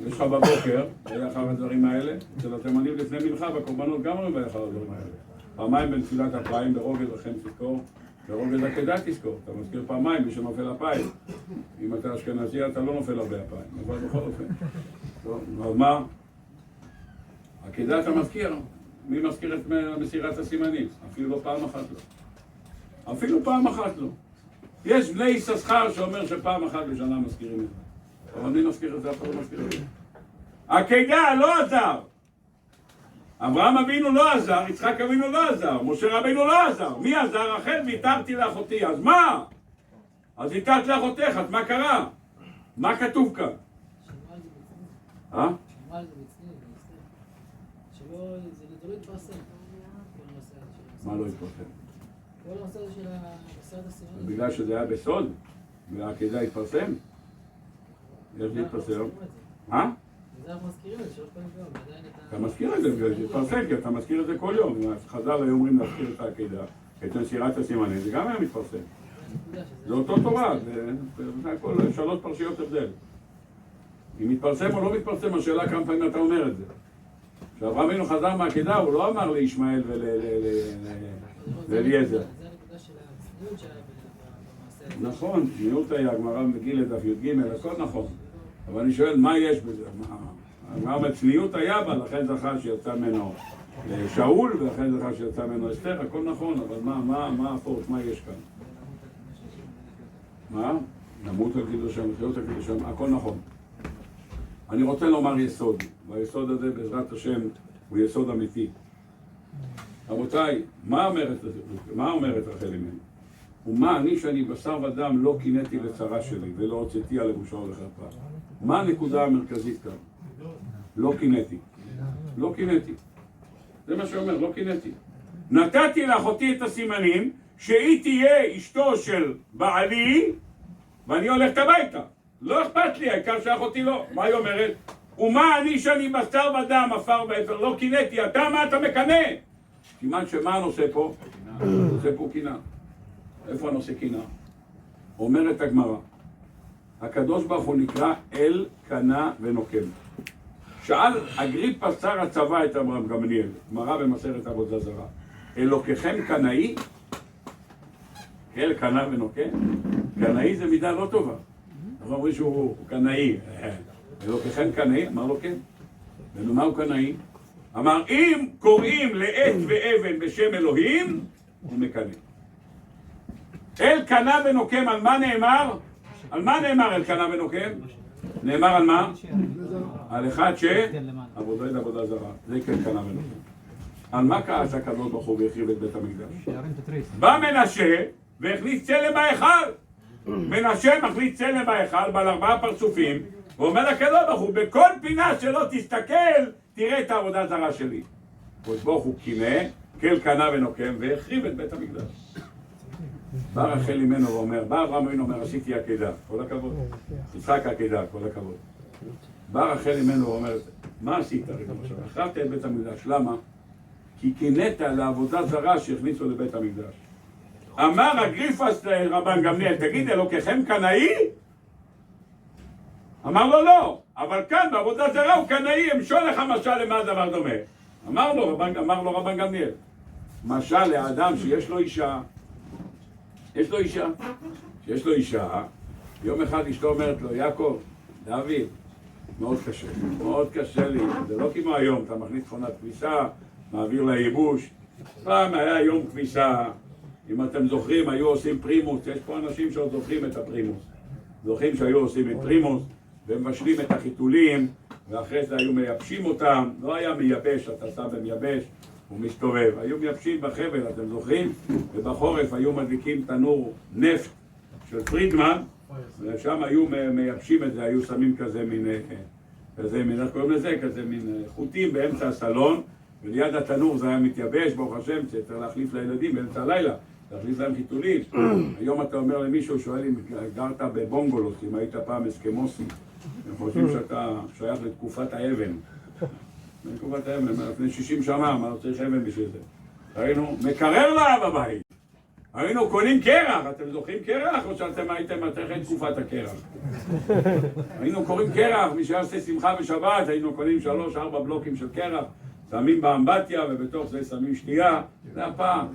יש לך בבוקר, אחר הדברים האלה, אצל התימנים לפני מנחה, בקורבנות גם אומרים אחר הדברים האלה. פעמיים בנפילת אפיים, ברוגז לכם תזכור, ברוגז עקדה תזכור. אתה מזכיר פעמיים, מי שנופל אפיים. אם אתה אשכנזי, אתה לא נופל הרבה אפיים, אבל בכל אופן. טוב, אז מה? עקדה אתה מזכיר. מי מזכיר את מסירת הסימנים? אפילו לא פעם אחת לא. אפילו פעם אחת לא. יש בני יששכר שאומר שפעם אחת בשנה מזכירים את זה. אבל מי מזכיר את זה? אף אחד לא מזכיר את זה. עקדה לא עזר. אברהם אבינו לא עזר, יצחק אבינו לא עזר, משה רבינו לא עזר. מי עזר? רחל, ויתרתי לאחותי. אז מה? אז ויתרת לאחותך, אז מה קרה? מה כתוב כאן? אה? זה לא יתפרסם. מה לא יתפרסם? כל הנושא הזה של מסירת הסימנים. בגלל שזה היה בסוד? והעקדה התפרסם? יש להתפרסם. מה? וזה אנחנו מזכירים את זה 3 פעמים ביום, ועדיין אתה מזכיר את זה, זה התפרסם, כי אתה מזכיר את זה כל יום. חז"ל היו אומרים להזכיר את העקדה, את מסירת הסימנים, זה גם היה מתפרסם. זה אותו תורה, זה הכל 3 פרשיות הבדל. אם מתפרסם או לא מתפרסם, השאלה כמה פעמים אתה אומר את זה. כשאברהם אבינו חזר מהעקדה, הוא לא אמר לישמעאל ולאליעזר. זה הנקודה של הצניעות שהיה במעשה. נכון, צניעות היה, הגמרא מגיל לדף י"ג, הכל נכון. אבל אני שואל, מה יש בזה? הגמרא צניעות היה בה, לכן זכה שיצא ממנו שאול, ולכן זכה שיצא ממנו אסתר, הכל נכון, אבל מה הפורט, מה יש כאן? מה? נמות על קידושם, לחיות על קידושם, הכל נכון. אני רוצה לומר יסוד, והיסוד הזה בעזרת השם הוא יסוד אמיתי. רבותיי, מה אומרת רחל אמנו? ומה אני שאני בשר ודם לא קינאתי לצרה שלי ולא הוצאתי על לבושה ולחרפה? מה הנקודה המרכזית כאן? לא קינאתי. לא קינאתי. זה מה שאומר, לא קינאתי. נתתי לאחותי את הסימנים שהיא תהיה אשתו של בעלי ואני הולכת הביתה. לא אכפת לי, העיקר שאחותי לא. מה היא אומרת? ומה אני שאני בשר ודם עפר ואפר לא קינאתי, אתה מה אתה מקנא? סימן שמה הנושא פה? הנושא פה קינה. איפה הנושא קינה? אומרת הגמרא, הקדוש ברוך הוא נקרא אל קנה ונוקם. שאל אגריפס שר הצבא את אברהם גמליאל, גמרא במסכת עבודה זרה, אלוקיכם קנאי? אל קנה ונוקם? קנאי זה מידה לא טובה. אנחנו אומרים שהוא קנאי. אלוקיכם קנאי? אמר לו כן. ומה הוא קנאי? אמר אם קוראים לעץ ואבן בשם אלוהים, הוא מקנא. אל קנה ונוקם, על מה נאמר? על מה נאמר אל קנה ונוקם? נאמר על מה? על אחד עבודה זרה. זה כן קנה ונוקם. על מה כעס הקדוש ברוך הוא והחריב את בית המקדש? בא מנשה והכניס צלם בהיכל. מנשה מכניס צלם בהיכל בעל 4 פרצופים, ואומר לקדוש ברוך הוא, בכל פינה שלא תסתכל תראה את העבודה זרה שלי. הקדוש ברוך הוא קינא, כל קנה ונוקם והחריב את בית המקדש. בא רחל אמנו ואומר, בא אברהם אבינו אומר, עשיתי עקדה, כל הכבוד. יצחק עקדה, כל הכבוד. בא רחל ממנו ואומרת, מה עשית ריבונו של עולם? החרבת את בית המקדש, למה? כי קינאת לעבודה זרה שהכניסו לבית המקדש. אמר אגריפס לרבן גמליאל, תגיד, אלוקיכם קנאי? אמר לו לא, אבל כאן בעבודה זרה הוא קנאי, אמשול לך משל למה הדבר דומה. אמר לו רבן גמליאל, משל לאדם שיש לו אישה, שיש לו אישה, יום אחד אשתו אומרת לו, יעקב, דוד, מאוד קשה לי, זה לא כמו היום, אתה מכניס מכונת כביסה, מעביר לייבוש. פעם היה יום כביסה, אם אתם זוכרים, היו עושים פרימוס, יש פה אנשים שעוד זוכרים את הפרימוס. זוכרים שהיו עושים את פרימוס, והם משלים את החיתולים, ואחרי זה היו מייבשים אותם, לא היה מייבש, אתה שם במייבש, הוא מסתובב. היו מייבשים בחבל, אתם זוכרים? ובחורף היו מדליקים תנור נפט של פרידמן, ושם היו מייבשים את זה, היו שמים כזה מין, איך קוראים לזה? כזה מין חוטים באמצע הסלון, וליד התנור זה היה מתייבש, ברוך השם, צריך להחליף לילדים באמצע הלילה, להחליף להם חיתולים. היום אתה אומר למישהו, שואל אם גרת בבונגולות, אם היית פעם אסקמוסי, הם חושבים שאתה שייך לתקופת האבן. בתקופת האבן, לפני 60 שנה, מה לא צריך אבן בשביל זה? היינו מקרר לה בבית. היינו קונים קרח, אתם זוכרים קרח? או שאתם הייתם אחרי תקופת הקרח? היינו קוראים קרח, מי שעושה שמחה בשבת, היינו קונים 3-4 בלוקים של קרח, שמים באמבטיה ובתוך זה שמים שתייה, זה הפעם.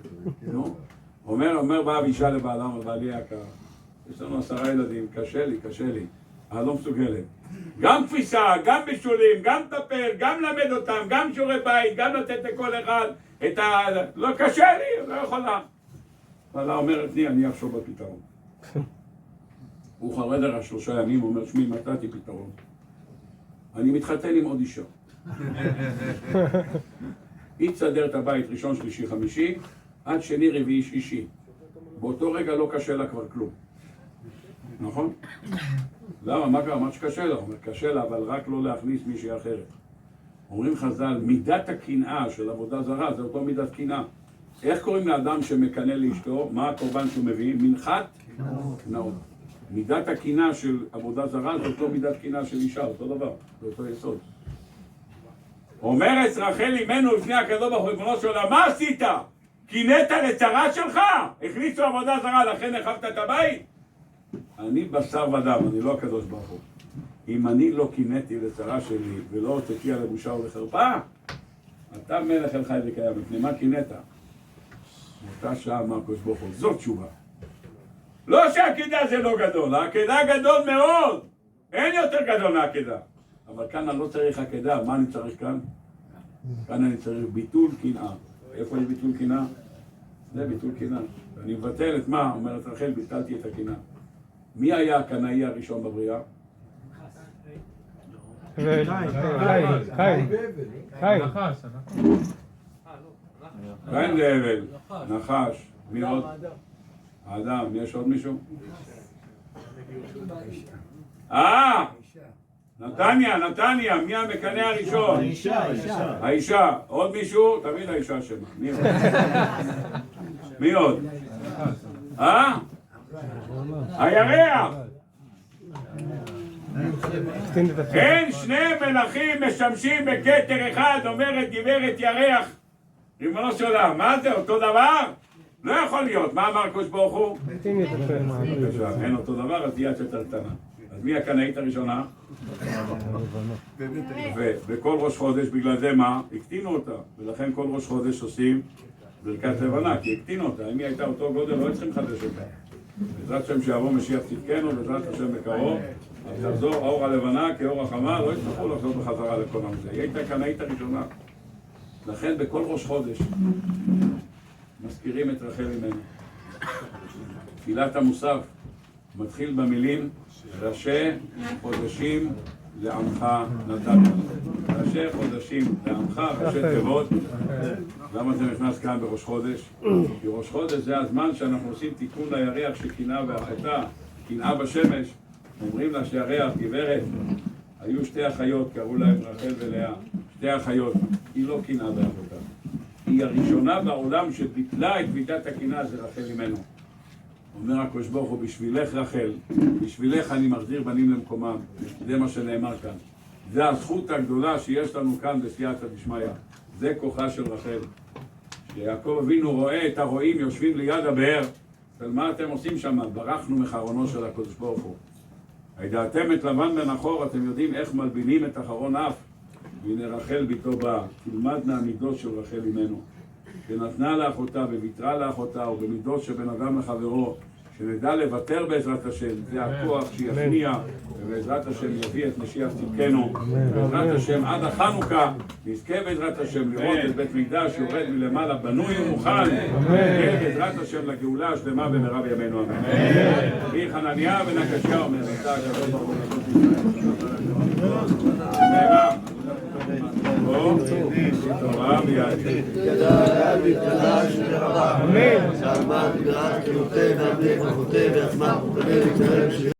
אומר בא אבישה לבעלה, אומר בעלי יקר, יש לנו 10 ילדים, קשה לי, אני לא מסוגלת. גם תפיסה, גם בישולים, גם טפל, גם למד אותם, גם שיעורי בית, גם לתת לכל אחד את ה... לא, קשה לי, לא יכולה. בעלה אומרת לי, אני אחשוב בפתרון. הוא חרד על 3 ימים, הוא אומר, שמי, מצאתי פתרון. אני מתחתן עם עוד אישה. היא תסדר את הבית ראשון, שלישי, חמישי, עד שני, רביעי, שישי. באותו רגע לא קשה לה כבר כלום. נכון? למה? מה קרה? מה שקשה לה? הוא אומר, קשה לה, אבל רק לא להכניס מישהי אחרת. אומרים חז"ל, מידת הקנאה של עבודה זרה, זה אותו מידת קנאה. איך קוראים לאדם שמקנא לאשתו? מה הקורבן שהוא מביא? מנחת? קנאות. מידת הקנאה של עבודה זרה זה אותו מידת קנאה של אישה, אותו דבר, זה אותו יסוד. אומרת רחל אימנו לפני הקדוש ברוך הוא, ריבונו של עולם, מה עשית? קינאת לצרה שלך? הכניסו עבודה זרה, לכן החבת את הבית? אני בשר ודם, אני לא הקדוש ברוך הוא. אם אני לא קינאתי לצרה שלי ולא הוצאתי על לבושה ולחרפה, אתה מלך אל חי וקיים, מפני מה קינאת? באותה שעה אמר הקדוש ברוך הוא, זאת תשובה. לא שהעקדה זה לא גדול, העקדה גדול מאוד, אין יותר גדול מהעקדה. אבל כאן אני לא צריך עקדה, מה אני צריך כאן? כאן אני צריך ביטול קנאה. איפה יש ביטול קנאה? זה ביטול קנאה. ואני מבטל את מה? אומרת רחל, ביטלתי את הקנאה. מי היה הקנאי הראשון בבריאה? קין. קין והבל, נחש, מי עוד? האדם, יש עוד מישהו? נתניה, מי המקנא הראשון? האישה, עוד מישהו? תמיד האישה אשמה, מי עוד? מי עוד? הירח! אין 2 מלכים משמשים בכתר אחד, אומרת גברת ירח, ריבונו של עולם, מה זה, אותו דבר? לא יכול להיות, מה אמר הקדוש ברוך הוא? אין אותו דבר, אז תהיה יותר קטנה. אז מי הקנאית הראשונה? ובכל ראש חודש, בגלל זה מה? הקטינו אותה, ולכן כל ראש חודש עושים ברכת לבנה, כי הקטינו אותה. אם היא הייתה אותו גודל, לא צריכים לחדש אותה. בעזרת השם שיבוא משיח צדקנו, בעזרת השם בקרוב, אז תחזור האור הלבנה כאור החמה, לא יצטרכו לחזור בחזרה לכל הזה. היא הייתה הקנאית הראשונה. לכן בכל ראש חודש מזכירים את רחל אימנו. תפילת המוסף מתחיל במילים ראשי חודשים לעמך נתת. ראשי חודשים לעמך, ראשי תיבות. למה זה נכנס כאן בראש חודש? כי ראש חודש זה הזמן שאנחנו עושים תיקון לירח שקנאה והחטא, קנאה בשמש. אומרים לה שירח, גברת, היו 2 אחיות, קראו להם רחל ולאה. 2 אחיות, היא לא קנאה והחטא. היא הראשונה בעולם שביטלה את מידת הקנאה, זה רחל אימנו. אומר הקדוש ברוך הוא, בשבילך רחל, בשבילך אני מחזיר בנים למקומם. זה מה שנאמר כאן. זה הזכות הגדולה שיש לנו כאן בסייעתא דשמיא. זה כוחה של רחל. שיעקב אבינו רואה את הרועים יושבים ליד הבאר, אבל מה אתם עושים שם? ברחנו מחרונו של הקדוש ברוך הוא. הידעתם את לבן בן נחור, אתם יודעים איך מלבינים את אחרון אף? והנה רחל ביתו באה, תלמד מהמידות של רחל אימנו, שנתנה לאחותה וויתרה לאחותה, ובמידות שבין אדם לחברו, שנדע לוותר בעזרת השם, זה הכוח שיכניע, ובעזרת השם יביא את משיח צדקנו. בעזרת השם עד החנוכה נזכה בעזרת השם לראות את בית מקדש יורד מלמעלה בנוי ומוכן, בעזרת השם לגאולה השלמה במהרה בימינו אמן. רבי חנניה בן עקשיא אומר, אתה הקדוש ברוך הוא תורה ויהדות. אמן.